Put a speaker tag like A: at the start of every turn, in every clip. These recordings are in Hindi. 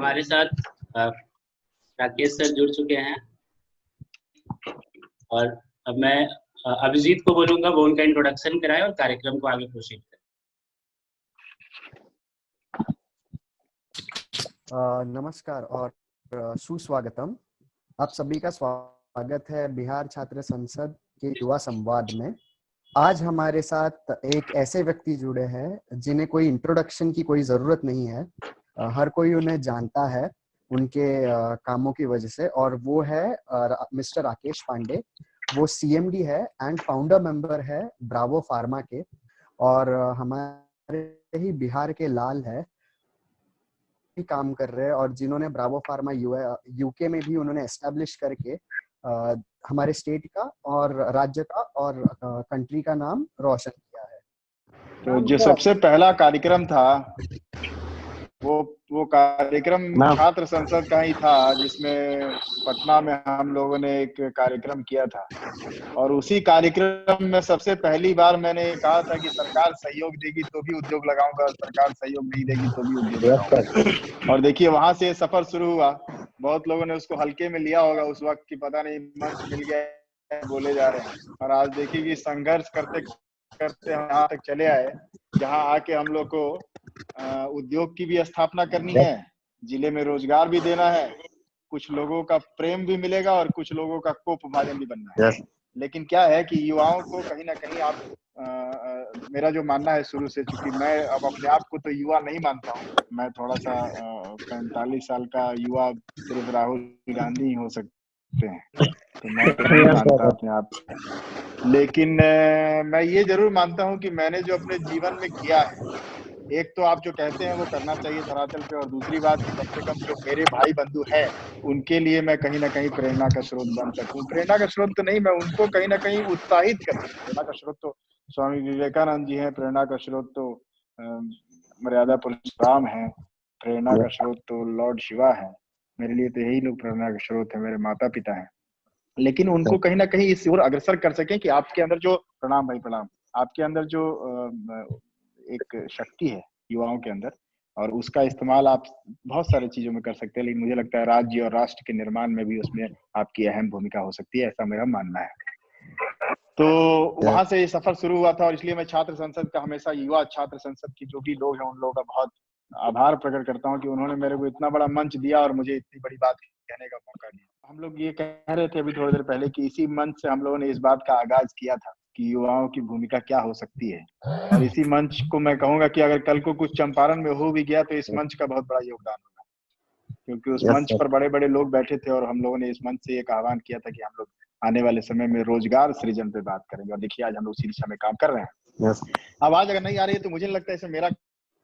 A: हमारे साथ राकेश सर जुड़ चुके हैं और अब मैं अभिजीत को बोलूंगा वो उनका इंट्रोडक्शन कराए और कार्यक्रम को आगे प्रोसीड करें।
B: नमस्कार और सुस्वागतम। आप सभी का स्वागत है बिहार छात्र संसद के युवा संवाद में। आज हमारे साथ एक ऐसे व्यक्ति जुड़े हैं जिन्हें कोई इंट्रोडक्शन की कोई जरूरत नहीं है। हर कोई उन्हें जानता है उनके कामों की वजह से, और वो है मिस्टर राकेश पांडे। वो सीएमडी है एंड फाउंडर मेंबर है ब्रावो फार्मा के, और हमारे ही बिहार के लाल है काम कर रहे हैं, और जिन्होंने ब्रावो फार्मा यूके में भी उन्होंने एस्टेब्लिश करके हमारे स्टेट का और राज्य का और कंट्री का नाम रोशन किया है।
C: तो जो सबसे पहला कार्यक्रम था वो कार्यक्रम छात्र संसद का ही था, जिसमें पटना में हम लोगों ने एक कार्यक्रम किया था। और उसी कार्यक्रम में सबसे पहली बार मैंने कहा था कि सरकार सहयोग देगी तो भी उद्योग लगाऊंगा, सरकार सहयोग नहीं देगी तो भी उद्योग लगाऊंगा। और देखिए वहां से सफर शुरू हुआ। बहुत लोगों ने उसको हल्के में लिया होगा उस वक्त की, पता नहीं मंच मिल गया बोले जा रहे हैं। और आज देखिए कि संघर्ष करते करते हम यहाँ तक चले आए, जहाँ आके हम लोग को उद्योग की भी स्थापना करनी है, जिले में रोजगार भी देना है, कुछ लोगों का प्रेम भी मिलेगा और कुछ लोगों का कोप भाजन भी बनना है। लेकिन क्या है कि युवाओं को कहीं ना कहीं आप मेरा जो मानना है शुरू से, चूंकि मैं अब अपने आप को तो युवा नहीं मानता हूँ, मैं थोड़ा सा 45 साल का युवा सिर्फ राहुल गांधी ही हो सकते हैं, तो मैं तो नहीं मानता अपने आप। लेकिन मैं ये जरूर मानता हूँ कि मैंने जो अपने जीवन में किया है, एक तो आप जो कहते हैं वो करना चाहिए धरातल पे, और दूसरी बात कि कम से कम जो मेरे भाई बंधु हैं उनके लिए मैं कहीं ना कहीं प्रेरणा का स्रोत बन सकूं। प्रेरणा का स्रोत तो नहीं, मैं उनको कहीं ना कहीं उत्साहित कर सकूं। प्रेरणा का स्रोत तो स्वामी विवेकानंद जी हैं, प्रेरणा का स्रोत तो मर्यादा पुरुषोत्तम है, प्रेरणा का स्रोत तो लॉर्ड शिवा है। मेरे लिए तो यही लोग प्रेरणा का स्रोत है, मेरे माता पिता हैं। लेकिन उनको कहीं ना कहीं इस ओर अग्रसर कर सकें कि आपके अंदर जो प्रणाम भाई प्रणाम, आपके अंदर जो एक शक्ति है युवाओं के अंदर, और उसका इस्तेमाल आप बहुत सारी चीजों में कर सकते हैं। लेकिन मुझे लगता है राज्य और राष्ट्र के निर्माण में भी उसमें आपकी अहम भूमिका हो सकती है, ऐसा मेरा मानना है। तो वहां से ये सफर शुरू हुआ था, और इसलिए मैं छात्र संसद का हमेशा, युवा छात्र संसद के जो भी लोग हैं उन लोगों का बहुत आभार प्रकट करता हूँ कि उन्होंने मेरे को इतना बड़ा मंच दिया और मुझे इतनी बड़ी बात कहने का मौका दिया। हम लोग ये कह रहे थे अभी थोड़ी देर पहले कि इसी मंच से हम लोगों ने इस बात का आगाज किया था कि युवाओं की भूमिका क्या हो सकती है। और इसी मंच को मैं कहूंगा कि अगर कल को कुछ चंपारण में हो भी गया तो इस मंच का बहुत बड़ा योगदान होगा, क्योंकि उस मंच पर बड़े बड़े लोग बैठे थे और हम लोगों ने इस मंच से एक आह्वान किया था कि हम लोग आने वाले समय में रोजगार सृजन पे बात करेंगे। और देखिए आज हम लोग उसी दिशा में काम कर रहे हैं। आवाज अगर नहीं आ रही है तो मुझे लगता है इसमें मेरा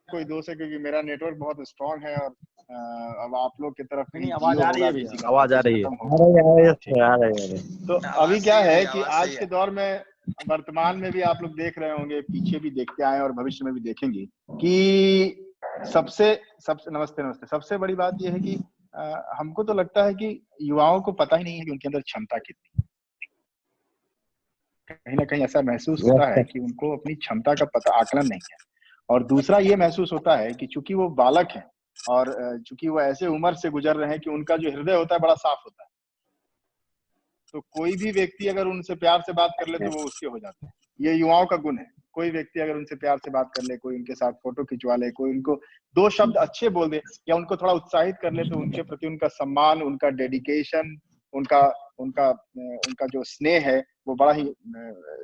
C: कोई दोष है, क्योंकि मेरा नेटवर्क बहुत स्ट्रांग है, और अब आप लोग की तरफ
D: नहीं आवाज आ रही है,
C: आवाज आ रही है। तो अभी क्या है कि आज के दौर में, वर्तमान में भी आप लोग देख रहे होंगे, पीछे भी देखते आए और भविष्य में भी देखेंगे कि सबसे नमस्ते सबसे बड़ी बात यह है कि हमको तो लगता है कि युवाओं को पता ही नहीं है कि उनके अंदर क्षमता कितनी है। कहीं ना कहीं ऐसा महसूस होता है कि उनको अपनी क्षमता का पता, आकलन नहीं है। और दूसरा ये महसूस होता है कि चूंकि वो बालक हैं और चूंकि वो ऐसे उम्र से गुजर रहे हैं कि उनका जो हृदय होता है बड़ा साफ होता है, तो कोई भी व्यक्ति अगर उनसे प्यार से बात कर ले तो वो उसके हो जाते हैं। ये युवाओं का गुण है। कोई व्यक्ति अगर उनसे प्यार से बात कर ले, कोई उनके साथ फोटो खिंचवा ले, कोई उनको 2 शब्द अच्छे बोल दे या उनको थोड़ा उत्साहित कर ले, तो उनके प्रति उनका सम्मान, उनका डेडिकेशन, उनका जो स्नेह है वो बड़ा ही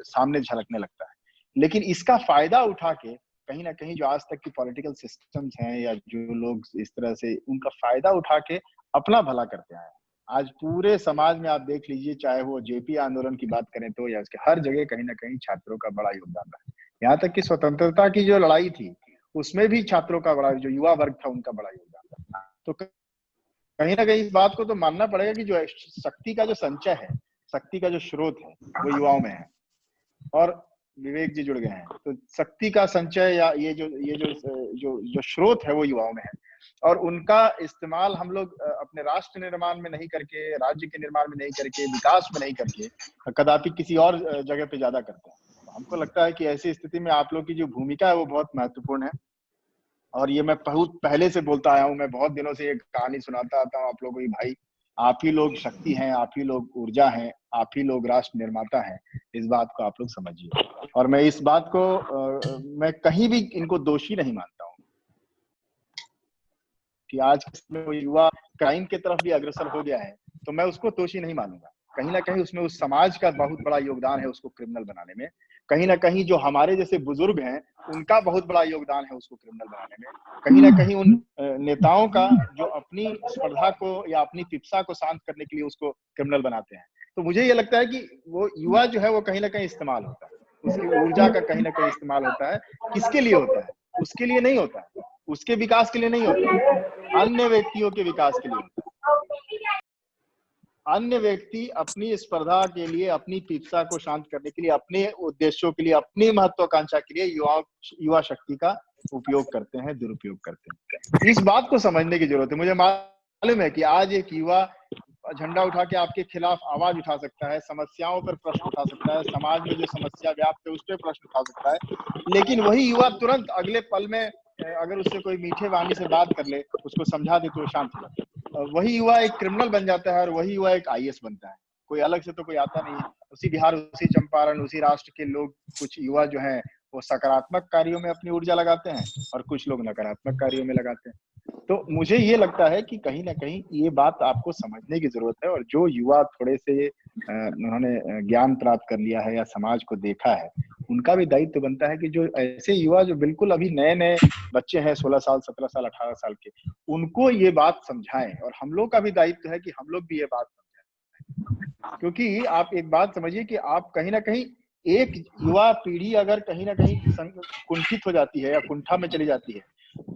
C: सामने झलकने लगता है। लेकिन इसका फायदा उठा के कहीं ना कहीं जो आज तक की पॉलिटिकल सिस्टम्स हैं या जो लोग इस तरह से उनका फायदा उठा के अपना भला करते आए, आज पूरे समाज में आप देख लीजिए, चाहे वो जेपी आंदोलन की बात करें तो, या उसके हर जगह कहीं ना कहीं छात्रों का बड़ा योगदान रहा। यहाँ तक कि स्वतंत्रता की जो लड़ाई थी उसमें भी छात्रों का बड़ा, जो युवा वर्ग था उनका बड़ा योगदान रहा। तो कहीं ना कहीं इस बात को तो मानना पड़ेगा कि जो शक्ति का जो संचय है, शक्ति का जो स्रोत है वो युवाओं में है। और विवेक जी जुड़ गए हैं, तो शक्ति का संचय या ये जो स्रोत है वो युवाओं में है। और उनका इस्तेमाल हम लोग अपने राष्ट्र निर्माण में नहीं करके, राज्य के निर्माण में नहीं करके, विकास में नहीं करके, कदापि किसी और जगह पे ज्यादा करते हैं। तो हमको लगता है कि ऐसी स्थिति में आप लोग की जो भूमिका है वो बहुत महत्वपूर्ण है। और ये मैं बहुत पहले से बोलता आया हूँ, मैं बहुत दिनों से एक कहानी सुनाता आता हूँ आप लोगों की, भाई आप ही लोग शक्ति हैं, आप ही लोग ऊर्जा हैं, आप ही लोग राष्ट्र निर्माता हैं, इस बात को आप लोग समझिए। और मैं इस बात को मैं कहीं भी इनको दोषी नहीं मानता हूँ कि आज में वो युवा क्राइम की तरफ भी अग्रसर हो गया है, तो मैं उसको दोषी नहीं मानूंगा। कहीं ना कहीं उसमें उस समाज का बहुत बड़ा योगदान है उसको क्रिमिनल बनाने में। कहीं ना कहीं जो हमारे जैसे बुजुर्ग हैं उनका बहुत बड़ा योगदान है उसको क्रिमिनल बनाने में। कहीं ना कहीं उन नेताओं का जो अपनी स्पर्धा को या अपनी पिप्सा को शांत करने के लिए उसको क्रिमिनल बनाते हैं। तो मुझे ये लगता है कि वो युवा जो है वो कहीं ना कहीं इस्तेमाल होता है, उसकी ऊर्जा का कहीं ना कहीं इस्तेमाल होता है। किसके लिए होता है? उसके लिए नहीं होता है, उसके विकास के लिए नहीं होता है, अन्य व्यक्तियों के विकास के लिए होता है। अन्य व्यक्ति अपनी स्पर्धा के लिए, अपनी पिप्सा को शांत करने के लिए, अपने उद्देश्यों के लिए, अपनी महत्वाकांक्षा के लिए युवा शक्ति का उपयोग करते हैं, दुरुपयोग करते हैं। इस बात को समझने की जरूरत है। मुझे मालूम है कि आज एक युवा झंडा उठा के आपके खिलाफ आवाज उठा सकता है, समस्याओं पर प्रश्न उठा सकता है, समाज में जो समस्या व्याप्त है उस पर प्रश्न उठा सकता है, लेकिन वही युवा तुरंत अगले पल में अगर उससे कोई मीठे वाणी से बात कर ले, उसको समझा दे, तो वो शांत हो जाता है। वही युवा एक क्रिमिनल बन जाता है और वही युवा एक आईएएस बनता है। कोई अलग से तो कोई आता नहीं है। उसी बिहार, उसी चंपारण, उसी राष्ट्र के लोग, कुछ युवा जो हैं वो सकारात्मक कार्यों में अपनी ऊर्जा लगाते हैं और कुछ लोग नकारात्मक कार्यों में लगाते हैं। तो मुझे ये लगता है कि कहीं ना कहीं ये बात आपको समझने की जरूरत है। और जो युवा थोड़े से उन्होंने ज्ञान प्राप्त कर लिया है या समाज को देखा है, उनका भी दायित्व बनता है कि जो ऐसे युवा जो बिल्कुल अभी नए नए बच्चे हैं, 16 साल, 17 साल, 18 साल के, उनको ये बात समझाएं। और हम लोग का भी दायित्व है कि हम लोग भी ये बात समझाएं। क्योंकि आप एक बात समझिए कि आप कहीं ना कहीं एक युवा पीढ़ी अगर कहीं ना कहीं कुंठित हो जाती है या कुंठा में चली जाती है,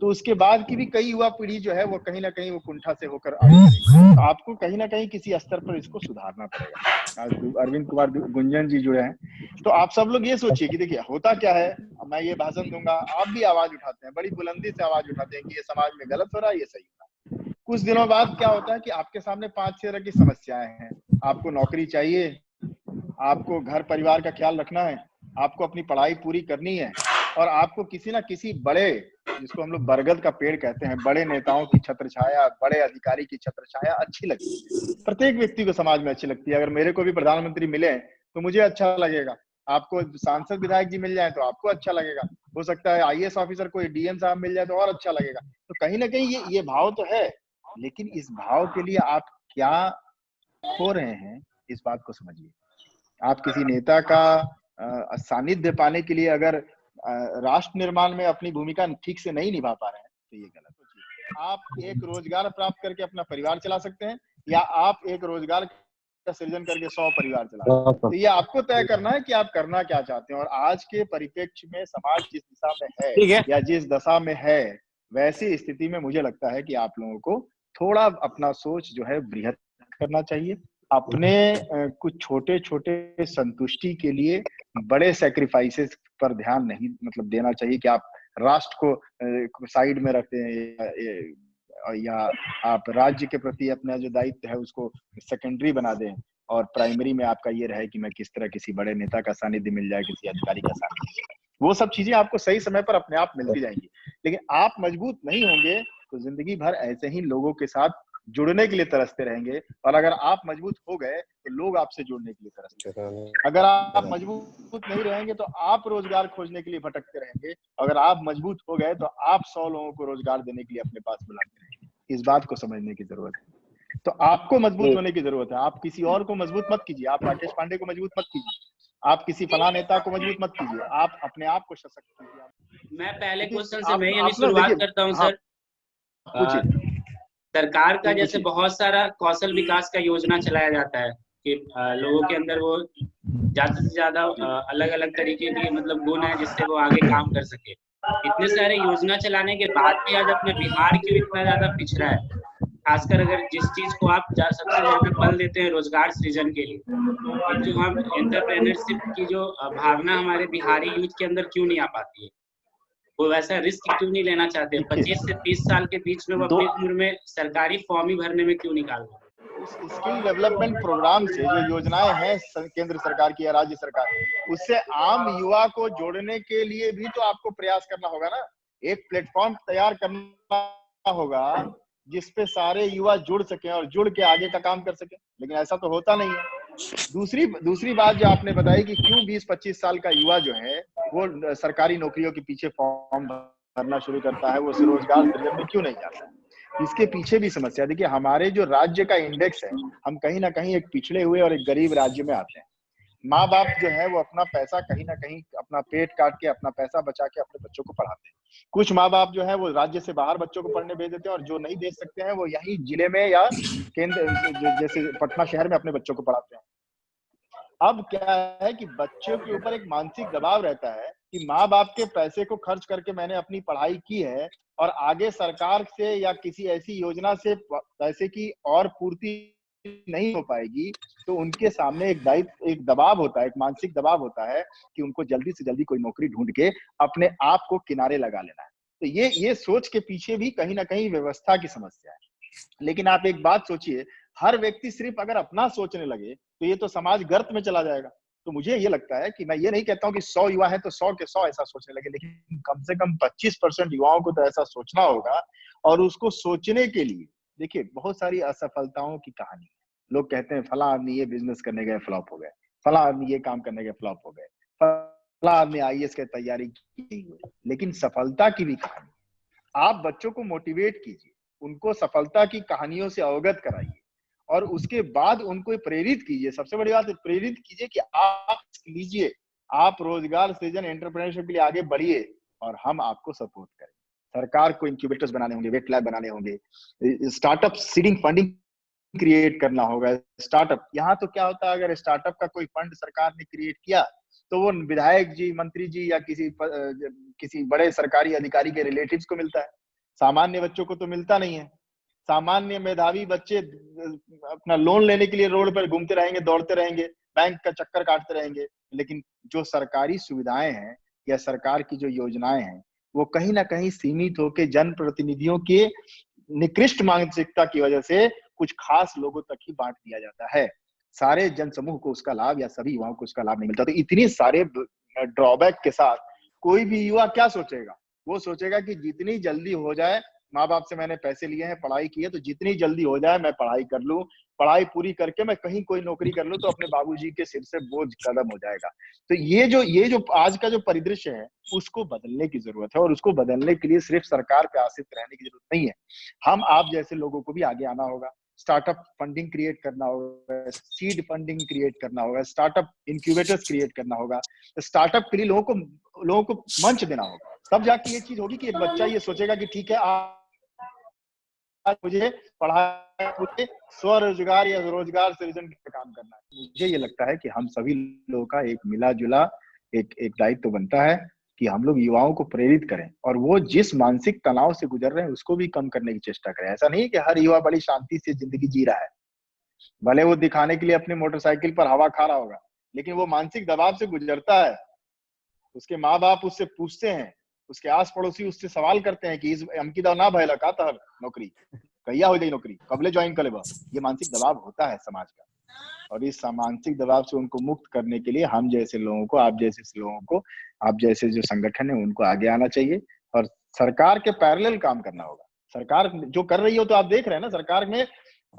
C: तो उसके बाद की भी कई युवा पीढ़ी जो है वो कहीं ना कहीं वो कुंठा से होकर आगे बढ़ेगी। तो आपको कहीं ना कहीं किसी स्तर पर इसको सुधारना पड़ेगा। आज अरविंद कुमार गुंजन जी जुड़े हैं, तो आप सब लोग ये सोचिए कि देखिए होता क्या है, मैं ये भाषण दूंगा, आप भी आवाज उठाते हैं, बड़ी बुलंदी से आवाज उठाते हैं कि ये समाज में गलत हो रहा है, ये सही हो रहा है। कुछ दिनों बाद क्या होता है कि आपके सामने 5-6 तरह की समस्याएं हैं। आपको नौकरी चाहिए, आपको घर परिवार का ख्याल रखना है, आपको अपनी पढ़ाई पूरी करनी है, और आपको किसी ना किसी बड़े, जिसको हम लोग बरगद का पेड़ कहते हैं, बड़े नेताओं की छत्र छाया, बड़े अधिकारी की छत्र छाया अच्छी लगती है। प्रत्येक व्यक्ति को समाज में अच्छी लगती है। अगर मेरे को भी प्रधानमंत्री मिले तो मुझे अच्छा लगेगा, आपको सांसद विधायक जी मिल जाए तो आपको अच्छा लगेगा, हो सकता है आईएएस ऑफिसर कोई डीएम साहब मिल जाए तो और अच्छा लगेगा। तो कहीं ना कहीं ये भाव तो है, लेकिन इस भाव के लिए आप क्या खो रहे हैं, इस बात को समझिए। आप किसी नेता का सानिध्य पाने के लिए अगर राष्ट्र निर्माण में अपनी भूमिका ठीक से नहीं निभा पा रहे हैं, तो ये गलत हो चीज। आप एक रोजगार प्राप्त करके अपना परिवार चला सकते हैं, या आप एक रोजगार का सृजन करके 100 परिवार चला सकते हैं। तो ये आपको तय करना है कि आप करना क्या चाहते हैं। और आज के परिप्रेक्ष्य में समाज जिस दिशा में है या जिस दशा में है, वैसी स्थिति में मुझे लगता है कि आप लोगों को थोड़ा अपना सोच जो है बृहत करना चाहिए। अपने कुछ छोटे छोटे संतुष्टि के लिए बड़े सैक्रिफाइसेस पर ध्यान नहीं देना चाहिए कि आप राष्ट्र को साइड में रखते हैं या आप राज्य के प्रति अपना जो दायित्व है उसको सेकेंडरी बना दें, और प्राइमरी में आपका ये रहे कि मैं किस तरह किसी बड़े नेता का सानिध्य मिल जाए, किसी अधिकारी का सानिध्य। वो सब चीजें आपको सही समय पर अपने आप मिलती जाएंगी। लेकिन आप मजबूत नहीं होंगे तो जिंदगी भर ऐसे ही लोगों के साथ जुड़ने के लिए तरसते रहेंगे। और अगर आप मजबूत हो गए तो लोग आपसे जुड़ने के लिए तरसते रहेंगे। अगर आप मजबूत नहीं रहेंगे तो आप रोजगार खोजने के लिए भटकते रहेंगे। अगर आप मजबूत हो गए तो आप 100 लोगों को रोजगार देने के लिए अपने पास बुलाते रहेंगे। इस बात को समझने की जरूरत है। तो आपको मजबूत होने की जरूरत है। आप किसी और को मजबूत मत कीजिए, आप राकेश पांडे को मजबूत मत कीजिए, आप किसी फला नेता को मजबूत मत कीजिए, आप अपने आप को सशक्त कीजिए।
A: मैं पहले क्वेश्चन से मैं यही शुरुआत करता हूं सर। सरकार का जैसे बहुत सारा कौशल विकास का योजना चलाया जाता है कि लोगों के अंदर वो ज्यादा से ज्यादा अलग अलग तरीके की गुण है जिससे वो आगे काम कर सके। इतने सारे योजना चलाने के बाद भी आज अपने बिहार क्यों इतना ज्यादा पिछड़ा है? खासकर अगर जिस चीज को आप सबसे ज्यादा बल देते हैं रोजगार सृजन के लिए, जो हम एंटरप्रेन्योरशिप की जो भावना हमारे बिहारी यूथ के अंदर क्यों नहीं आ पाती है? वो वैसा रिस्क क्यों नहीं लेना चाहते? 25 से 30 साल के बीच में वो अपनी उम्र में सरकारी फॉर्म ही भरने में क्यों निकाल रहे?
C: स्किल डेवलपमेंट प्रोग्राम से जो योजनाएं हैं केंद्र सरकार की या राज्य सरकार, उससे आम युवा को जोड़ने के लिए भी तो आपको प्रयास करना होगा ना। एक प्लेटफॉर्म तैयार करना होगा जिसपे सारे युवा जुड़ सकें और जुड़ के आगे का काम कर सकें, लेकिन ऐसा तो होता नहीं है। दूसरी बात जो आपने बताई कि क्यों 20-25 साल का युवा जो है वो सरकारी नौकरियों के पीछे फॉर्म भरना शुरू करता है, वो रोजगार सृजन में क्यों नहीं जाता है। इसके पीछे भी समस्या, देखिए हमारे जो राज्य का इंडेक्स है, हम कहीं ना कहीं एक पिछड़े हुए और एक गरीब राज्य में आते हैं। माँ बाप जो है वो अपना पैसा कहीं ना कहीं, अपना पेट काट के, अपना पैसा बचा के अपने बच्चों को पढ़ाते हैं। कुछ माँ बाप जो है वो राज्य से बाहर बच्चों को पढ़ने भेज देते हैं, और जो नहीं भेज सकते हैं वो यहीं जिले में या केंद्र जैसे पटना शहर में अपने बच्चों को पढ़ाते हैं। अब क्या है कि बच्चों के ऊपर एक मानसिक दबाव रहता है कि माँ बाप के पैसे को खर्च करके मैंने अपनी पढ़ाई की है, और आगे सरकार से या किसी ऐसी योजना से पैसे की और पूर्ति नहीं हो पाएगी, तो उनके सामने एक दायित्व, एक दबाव होता है, एक मानसिक दबाव होता है कि उनको जल्दी से जल्दी कोई नौकरी ढूंढ के अपने आप को किनारे लगा लेना है। तो ये सोच के पीछे भी कहीं ना कहीं व्यवस्था की समस्या है। लेकिन आप एक बात सोचिए, हर व्यक्ति सिर्फ अगर अपना सोचने लगे तो ये तो समाज गर्त में चला जाएगा। तो मुझे ये लगता है कि मैं ये नहीं कहता हूं कि 100 युवा है तो 100 के 100 ऐसा सोचने लगे, लेकिन कम से कम 25% युवाओं को तो ऐसा सोचना होगा। और उसको सोचने के लिए देखिए बहुत सारी असफलताओं की कहानी है। लोग कहते हैं फला आदमी ये बिजनेस करने गए फ्लॉप हो गए, फला आदमी ये काम करने गए फ्लॉप हो गए, फला आदमी आईएएस की तैयारी की, लेकिन सफलता की भी कहानी। आप बच्चों को मोटिवेट कीजिए, उनको सफलता की कहानियों से अवगत कराइए, और उसके बाद उनको प्रेरित कीजिए। सबसे बड़ी बात प्रेरित कीजिए कि आप लीजिए, आप रोजगार सृजन, एंटरप्रेन्योरशिप के लिए आगे बढ़िए, और हम आपको सपोर्ट करें। सरकार को इंक्यूबेटर्स बनाने होंगे, वेट लैब बनाने होंगे, स्टार्टअप सीडिंग फंडिंग क्रिएट करना होगा। स्टार्टअप, यहाँ तो क्या होता है, अगर स्टार्टअप का कोई फंड सरकार ने क्रिएट किया तो वो विधायक जी, मंत्री जी या किसी बड़े सरकारी अधिकारी के रिलेटिव्स को मिलता है, सामान्य बच्चों को तो मिलता नहीं है। सामान्य मेधावी बच्चे अपना लोन लेने के लिए रोड पर घूमते रहेंगे, दौड़ते रहेंगे, बैंक का चक्कर काटते रहेंगे, लेकिन जो सरकारी सुविधाएं हैं या सरकार की जो योजनाएं हैं वो कहीं ना कहीं सीमित होकर जनप्रतिनिधियों के निकृष्ट मानसिकता की वजह से कुछ खास लोगों तक ही बांट दिया जाता है। सारे जनसमूह को उसका लाभ या सभी युवाओं को उसका लाभ नहीं मिलता। तो इतनी सारे ड्रॉबैक के साथ कोई भी युवा क्या सोचेगा? वो सोचेगा कि जितनी जल्दी हो जाए, माँ बाप से मैंने पैसे लिए हैं, पढ़ाई की है, तो जितनी जल्दी हो जाए मैं पढ़ाई कर लूं, पढ़ाई पूरी करके मैं कहीं कोई नौकरी कर लूं तो अपने बाबूजी के सिर से बोझ खत्म हो जाएगा। तो ये जो आज का जो परिदृश्य है उसको बदलने की जरूरत है, और उसको बदलने के लिए सिर्फ सरकार पे आश्रित रहने की जरूरत नहीं है। हम आप जैसे लोगों को भी आगे आना होगा, स्टार्टअप फंडिंग क्रिएट करना होगा, सीड फंडिंग क्रिएट करना होगा, स्टार्टअप इंक्यूबेटर्स क्रिएट करना होगा, स्टार्टअप के लिए लोगों को मंच देना होगा। तब जाके ये चीज होगी कि एक बच्चा ये सोचेगा कि ठीक है, आज मुझे पढ़ाई, मुझे स्वरोजगार या रोजगार सृजन का काम करना है। मुझे ये लगता है कि हम सभी लोगों का एक मिला जुला एक दायित्व बनता है कि हम लोग युवाओं को प्रेरित करें, और वो जिस मानसिक तनाव से गुजर रहे हैं उसको भी कम करने की चेष्टा करें। ऐसा नहीं है कि हर युवा बड़ी शांति से जिंदगी जी रहा है, भले वो दिखाने के लिए अपनी मोटरसाइकिल पर हवा खा रहा होगा, लेकिन वो मानसिक दबाव से गुजरता है। उसके माँ बाप उससे पूछते हैं, उसके आस पड़ोसी उससे सवाल करते हैं कि इस अमकी दाव ना भयला का तहर नौकरी कहिया हो जाए, नौकरी कबले ज्वाइन कर लेबा। ये मानसिक दबाव होता है समाज का, और इस मानसिक दबाव से उनको मुक्त करने के लिए हम जैसे लोगों को, आप जैसे लोगों को, आप जैसे जो संगठन है उनको आगे आना चाहिए, और सरकार के पैरेलल काम करना होगा। सरकार जो कर रही हो तो आप देख रहे हैं ना, सरकार में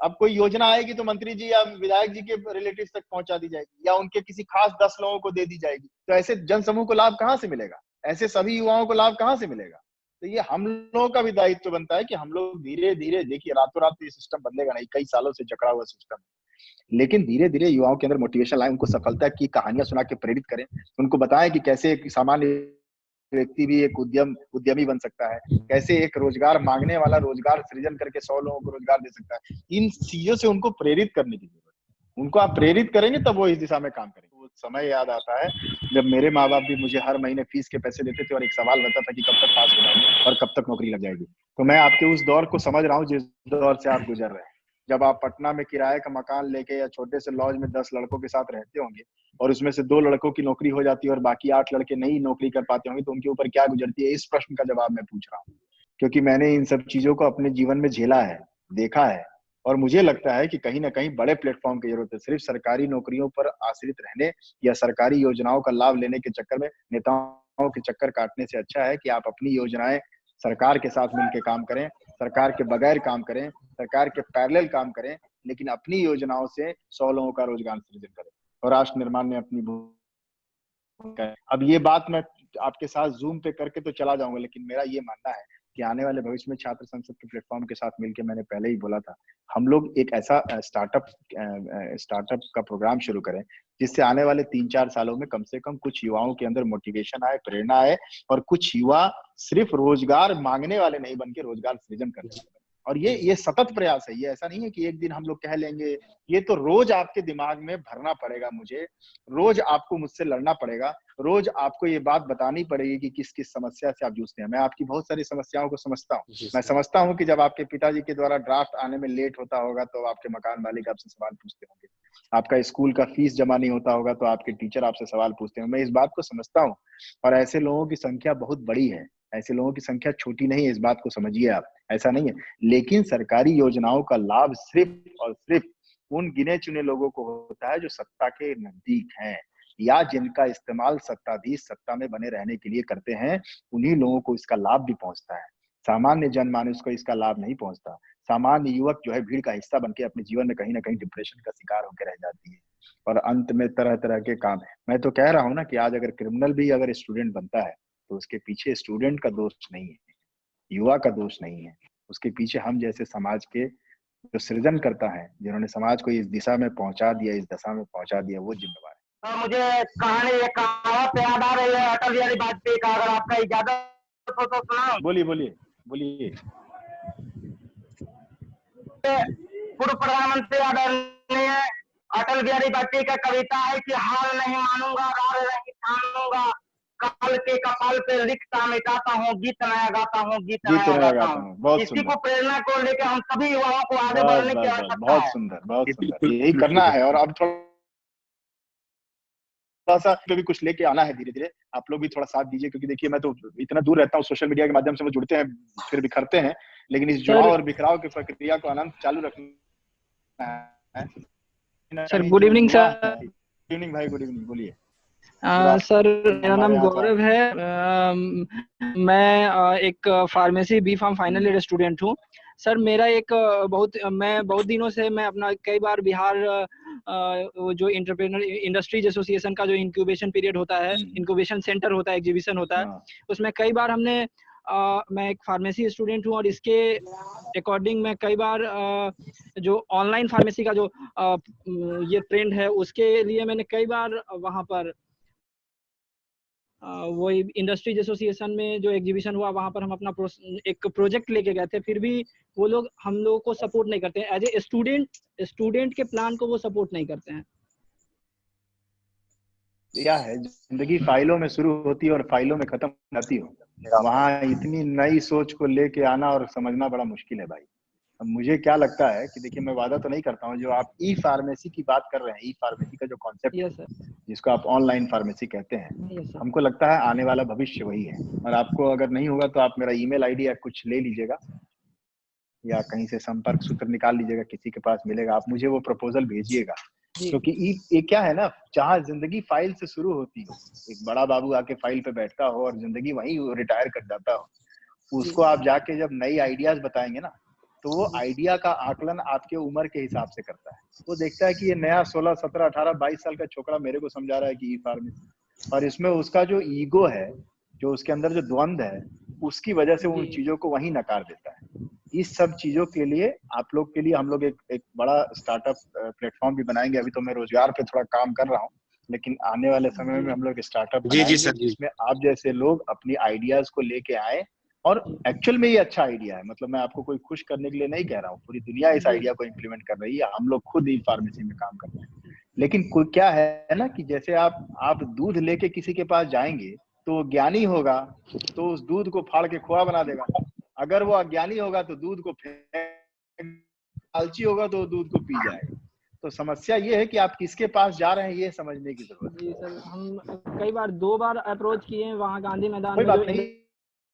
C: अब कोई योजना आएगी तो मंत्री जी या विधायक जी के रिलेटिव तक पहुंचा दी जाएगी, या उनके किसी खास 10 लोगों को दे दी जाएगी। तो ऐसे जनसमूह को लाभ कहाँ से मिलेगा? ऐसे सभी युवाओं को लाभ कहाँ से मिलेगा? तो ये हम लोगों का भी दायित्व बनता है कि हम लोग धीरे धीरे, देखिए रातों रात ये सिस्टम बदलेगा नहीं, कई सालों से जकड़ा हुआ सिस्टम, लेकिन धीरे धीरे युवाओं के अंदर मोटिवेशन लाए, उनको सफलता की कहानियां सुना के प्रेरित करें, उनको बताएं कि कैसे एक सामान्य व्यक्ति भी एक उद्यमी बन सकता है, कैसे एक रोजगार मांगने वाला रोजगार सृजन करके 100 लोगों को रोजगार दे सकता है। इन चीजों से उनको प्रेरित करने की जरूरत है। उनको आप प्रेरित करेंगे तब वो इस दिशा में काम करेंगे। वो समय याद आता है जब मेरे माँ बाप भी मुझे हर महीने फीस के पैसे देते थे, और एक सवाल रहता था कि कब तक पास हो जाएगी और कब तक नौकरी लग जाएगी। तो मैं आपके उस दौर को समझ रहा हूँ जिस दौर से आप गुजर रहे हैं, जब आप पटना में किराए का मकान लेके या छोटे से लॉज में 10 लड़कों के साथ रहते होंगे, और उसमें से 2 लड़कों की नौकरी हो जाती है और बाकी 8 लड़के नहीं नौकरी कर पाते होंगे, तो उनके ऊपर क्या गुजरती है, इस प्रश्न का जवाब मैं पूछ रहा हूँ, क्योंकि मैंने इन सब चीजों को अपने जीवन में झेला है, देखा है। और मुझे लगता है कि कहीं ना कहीं बड़े प्लेटफॉर्म की जरूरत है। सिर्फ सरकारी नौकरियों पर आश्रित रहने या सरकारी योजनाओं का लाभ लेने के चक्कर में नेताओं योजनाओं के चक्कर काटने से अच्छा है कि आप अपनी योजनाएं सरकार के साथ मिलकर काम करें, सरकार के बगैर काम करें, सरकार के पैरेलल काम करें, लेकिन अपनी योजनाओं से 100 लोगों का रोजगार सृजन करें और राष्ट्र निर्माण में अपनी भूमिका है। अब ये बात मैं आपके साथ जूम पे करके तो चला जाऊंगा, लेकिन मेरा ये मानना है कि आने वाले भविष्य में छात्र संसद के प्लेटफॉर्म के साथ मिलकर, मैंने पहले ही बोला था, हम लोग एक ऐसा स्टार्टअप का प्रोग्राम शुरू करें जिससे आने वाले 3-4 सालों में कम से कम कुछ युवाओं के अंदर मोटिवेशन आए, प्रेरणा आए और कुछ युवा सिर्फ रोजगार मांगने वाले नहीं बन के रोजगार सृजन कर सकें। और ये सतत प्रयास है, ये ऐसा नहीं है कि एक दिन हम लोग कह लेंगे, ये तो रोज आपके दिमाग में भरना पड़ेगा, मुझे रोज आपको मुझसे लड़ना पड़ेगा, रोज आपको ये बात बतानी पड़ेगी कि किस किस समस्या से आप जूझते हैं। मैं आपकी बहुत सारी समस्याओं को समझता हूँ। मैं समझता हूँ कि जब आपके पिताजी के द्वारा ड्राफ्ट आने में लेट होता होगा तो आपके मकान मालिक आपसे सवाल पूछते होंगे, आपका स्कूल का फीस जमा नहीं होता होगा तो आपके टीचर आपसे सवाल पूछते होंगे। मैं इस बात को समझता हूँ और ऐसे लोगों की संख्या बहुत बड़ी है, ऐसे लोगों की संख्या छोटी नहीं है, इस बात को समझिए आप, ऐसा नहीं है। लेकिन सरकारी योजनाओं का लाभ सिर्फ और सिर्फ उन गिने चुने लोगों को होता है जो सत्ता के नजदीक हैं या जिनका इस्तेमाल सत्ताधीश सत्ता में बने रहने के लिए करते हैं, उन्हीं लोगों को इसका लाभ भी पहुंचता है। सामान्य जनमानस को इसका लाभ नहीं पहुंचता। सामान्य युवक जो है भीड़ का हिस्सा बनके अपने जीवन में कहीं ना कहीं डिप्रेशन का शिकार होकर रह जाती है और अंत में तरह तरह के काम है। मैं तो कह रहा हूँ ना कि आज अगर क्रिमिनल भी अगर स्टूडेंट बनता है तो उसके पीछे स्टूडेंट का दोष नहीं है, युवा का दोष नहीं है, उसके पीछे हम जैसे समाज के जो सृजन करता है, जिन्होंने समाज को इस दिशा में पहुंचा दिया, इस दशा में पहुंचा दिया, वो जिम्मेवार है।
D: मुझे कहानी एक कहावत याद आ रही है अटल बिहारी वाजपेयी का, अगर आपका इजाजत हो तो सुनाऊं।
C: बोलिए बोलिए बोलिए।
D: पूर्व प्रधानमंत्री आदरणीय अटल बिहारी वाजपेयी का कविता है कि हार नहीं मानूंगा, रार नहीं ठानूंगा, काल के कपाल पे लिखता मिटाता हूँ, गीत नया गाता हूँ, गीत नया गाता हूँ।
C: बहुत
D: इसी
C: सुंदर,
D: को प्रेरणा को लेकर हम सभी युवाओं को आगे
C: बस
D: बढ़ने की
C: बस बस,
D: आवश्यकता
C: बहुत
D: है।
C: सुंदर, बहुत सुंदर, यही करना है। और अब थोड़ा सा भी कुछ लेके आना है धीरे धीरे, आप लोग भी थोड़ा साथ दीजिए, क्योंकि देखिए मैं तो इतना दूर रहता हूँ, सोशल मीडिया के माध्यम से वो जुड़ते हैं फिर बिखरते हैं, लेकिन इस जुड़ाव और बिखराव की प्रक्रिया को अनंत चालू रखना है।
E: Sir good evening sir.
C: Good evening भाई, गुड इवनिंग, बोलिए।
E: सर मेरा नाम गौरव है। मैं एक pharmacy B pharm final year student हूँ। सर मेरा एक मैं बहुत दिनों से मैं अपना कई बार बिहार जो एंटरप्रेन्योर इंडस्ट्रीज एसोसिएशन का जो इंक्यूबेशन पीरियड होता है, इंक्यूबेशन सेंटर होता है, एग्जीबिशन होता है, उसमें कई बार हमने मैं एक फार्मेसी स्टूडेंट हूँ और इसके अकॉर्डिंग मैं कई बार जो ऑनलाइन फार्मेसी का जो ये ट्रेंड है उसके लिए मैंने कई बार वहाँ पर वो इंडस्ट्रीज एसोसिएशन में जो एग्जीबिशन हुआ वहाँ पर हम अपना एक प्रोजेक्ट लेके गए थे, फिर भी वो लोग हम लोगों को सपोर्ट नहीं करते हैं। एज ए स्टूडेंट के प्लान को वो सपोर्ट नहीं करते हैं।
C: क्या है, जिंदगी फाइलों में शुरू होती है और फाइलों में खत्म हो जाती हो, वहाँ इतनी नई सोच को लेके आना और समझना बड़ा मुश्किल है भाई। अब मुझे क्या लगता है कि देखिए, मैं वादा तो नहीं करता हूँ, जो आप ई फार्मेसी की बात कर रहे हैं, ई फार्मेसी का जो कॉन्सेप्ट है, जिसको आप ऑनलाइन फार्मेसी कहते हैं, हमको लगता है आने वाला भविष्य वही है। और आपको अगर नहीं होगा तो आप मेरा ईमेल आईडी या कुछ ले लीजिएगा या कहीं से संपर्क सूत्र निकाल लीजिएगा, किसी के पास मिलेगा, आप मुझे वो प्रपोजल भेजिएगा। क्योंकि ये क्या है ना, जहाँ जिंदगी फाइल से शुरू होती हो, एक बड़ा बाबू आके फाइल पे बैठता हो और जिंदगी वहीं रिटायर कर जाता हो, उसको आप जाके जब नई आइडियाज बताएंगे ना, तो वो आइडिया का आकलन आपके उम्र के हिसाब से करता है। वो देखता है कि ये नया 16, 17, 18, 22 साल का छोकरा मेरे को समझा रहा है कि ई फार्मेसी, और इसमें उसका जो ईगो है, जो उसके अंदर जो द्वंद है, उसकी वजह से उन चीजों को वहीं नकार देता है। इस सब चीजों के लिए आप लोग के लिए हम लोग एक बड़ा स्टार्टअप प्लेटफॉर्म भी बनाएंगे। अभी तो मैं रोजगार पे थोड़ा काम कर रहा हूँ, लेकिन आने वाले समय में हम लोग स्टार्टअप बनाएंगे जिसमें आप जैसे लोग अपनी आइडियाज को लेके आए। और एक्चुअल में ये अच्छा आइडिया है, मतलब मैं आपको कोई खुश करने के लिए नहीं कह रहा हूँ, पूरी दुनिया इस आइडिया को इम्प्लीमेंट कर रही है, हम लोग खुद ई फार्मेसी में काम कर रहे हैं। लेकिन कोई क्या है ना कि जैसे आप दूध लेके किसी के पास जाएंगे तो वो ज्ञानी होगा तो उस दूध को फाड़ के खोआ बना देगा, अगर वो अज्ञानी होगा तो दूध को आलसी होगा तो दूध को पी जाएगा। तो समस्या ये है कि आप किसके पास जा रहे हैं, ये समझने की जरूरत है।
E: जी सर, हम कई बार 2 बार अप्रोच किए हैं वहाँ गांधी मैदान
C: कोई
E: में,
C: बात नहीं,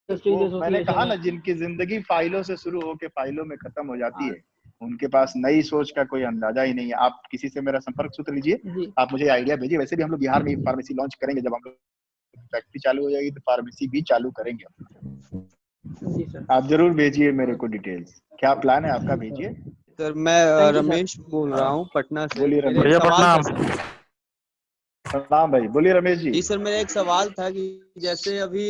C: मैंने कहा ना, जिनकी जिंदगी फाइलों से शुरू होकर फाइलों में खत्म हो जाती है, उनके पास नई सोच का कोई अंदाजा ही नहीं है। आप किसी से मेरा संपर्क सूत्र लीजिए, आप मुझे आइडिया भेजिए। वैसे भी हम लोग बिहार में फार्मेसी लॉन्च करेंगे, जब हम लोग फैक्ट्री चालू हो जाएगी तो फार्मेसी भी चालू करेंगे।
E: जी सर।
C: आप जरूर भेजिए मेरे को डिटेल्स, क्या प्लान है आपका, भेजिए।
F: सर मैं
E: Thank you, sir.
F: रमेश बोल रहा हूँ पटना से।
C: बोलिए
F: मेरा
C: रमेश।
F: एक सवाल था सर।
C: प्रणाम भाई, बोलिए रमेश जी।
F: जी सर, मेरा एक सवाल था कि जैसे अभी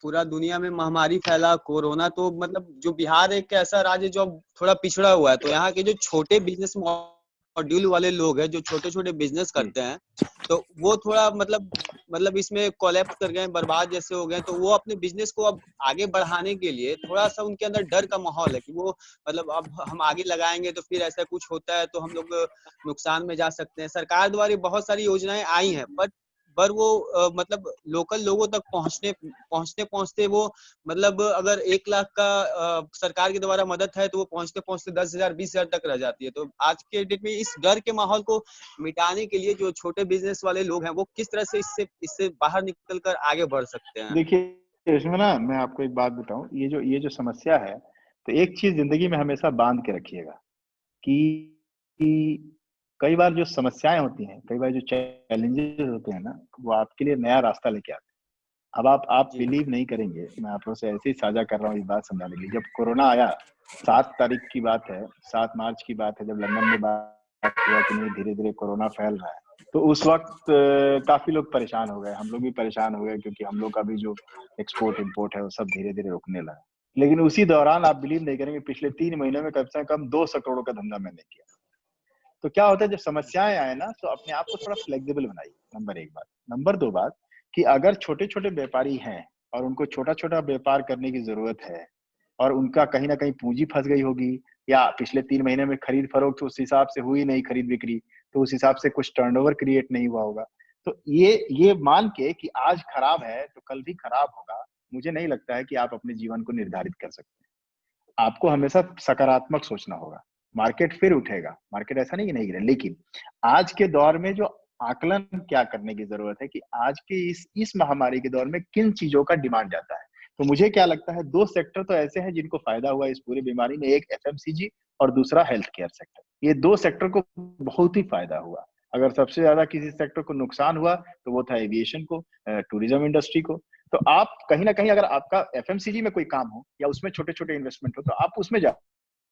F: पूरा दुनिया में महामारी फैला कोरोना, तो मतलब जो बिहार एक ऐसा राज्य है जो अब थोड़ा पिछड़ा हुआ है, तो यहाँ के जो छोटे बिजनेस मॉड्यूल वाले लोग हैं जो छोटे छोटे बिजनेस करते हैं, तो वो थोड़ा मतलब इसमें कोलैप्स कर गए, बर्बाद जैसे हो गए। तो वो अपने बिजनेस को अब आगे बढ़ाने के लिए थोड़ा सा उनके अंदर डर का माहौल है कि वो मतलब अब हम आगे लगाएंगे तो फिर ऐसा कुछ होता है तो हम लोग नुकसान में जा सकते हैं। सरकार द्वारा बहुत सारी योजनाएं आई हैं, पर वो मतलब लोकल लोगों तक पहुंचते वो मतलब अगर 1 लाख का सरकार के द्वारा मदद है तो वो पहुंचते 10,000 20,000 तक रह जाती है। तो आज के डेट में इस डर के माहौल को मिटाने के लिए जो छोटे बिजनेस वाले लोग हैं वो किस तरह से इससे बाहर निकल कर आगे बढ़ सकते हैं?
C: देखिए इसमें ना मैं आपको एक बात बताऊं, ये जो समस्या है, तो एक चीज जिंदगी में हमेशा बांध के रखिएगा कि कई बार जो समस्याएं होती हैं, कई बार जो चैलेंजेस होते हैं ना, वो आपके लिए नया रास्ता लेके आते हैं। अब आप बिलीव नहीं करेंगे, मैं आप लोगों से ऐसे ही साझा कर रहा हूँ ये बात समझाने के लिए। जब कोरोना आया, 7 तारीख की बात है, 7 मार्च की बात है, जब लंदन में बात हुआ कि नहीं धीरे धीरे कोरोना फैल रहा है, तो उस वक्त काफी लोग परेशान हो गए, हम लोग भी परेशान हो गए, क्योंकि हम लोग का भी जो एक्सपोर्ट इम्पोर्ट है वो सब धीरे धीरे रुकने लगा। लेकिन उसी दौरान आप बिलीव नहीं करेंगे, पिछले 3 महीने में कम से कम 200 करोड़ का धंधा मैंने किया। तो क्या होता है, जब समस्याएं आए ना, तो अपने आप को थोड़ा फ्लेक्सिबल बनाइए, नंबर 1 बात। नंबर 2 बात कि अगर छोटे छोटे व्यापारी हैं और उनको छोटा छोटा व्यापार करने की जरूरत है, और उनका कहीं ना कहीं पूंजी फंस गई होगी, या पिछले 3 महीने में खरीद फरोख्त उस हिसाब से हुई नहीं, खरीद बिक्री, तो उस हिसाब से कुछ टर्नओवर क्रिएट नहीं हुआ होगा, तो ये मान के कि आज खराब है तो कल भी खराब होगा, मुझे नहीं लगता है कि आप अपने जीवन को निर्धारित कर सकते हैं। आपको हमेशा सकारात्मक सोचना होगा। मार्केट फिर उठेगा, मार्केट ऐसा नहीं कि नहीं गिरे, लेकिन आज के दौर में जो आकलन क्या करने की जरूरत है कि आज के इस महामारी के दौर में किन चीजों का डिमांड जाता है। तो मुझे क्या लगता है, 2 सेक्टर तो ऐसे हैं जिनको फायदा हुआ इस पूरी बीमारी में, एक एफएमसीजी और दूसरा हेल्थ केयर सेक्टर। ये 2 सेक्टर को बहुत ही फायदा हुआ। अगर सबसे ज्यादा किसी सेक्टर को नुकसान हुआ तो वो था एविएशन को, टूरिज्म इंडस्ट्री को। तो आप कहीं ना कहीं अगर आपका एफएमसीजी में कोई काम हो या उसमें छोटे छोटे इन्वेस्टमेंट हो तो आप उसमें जा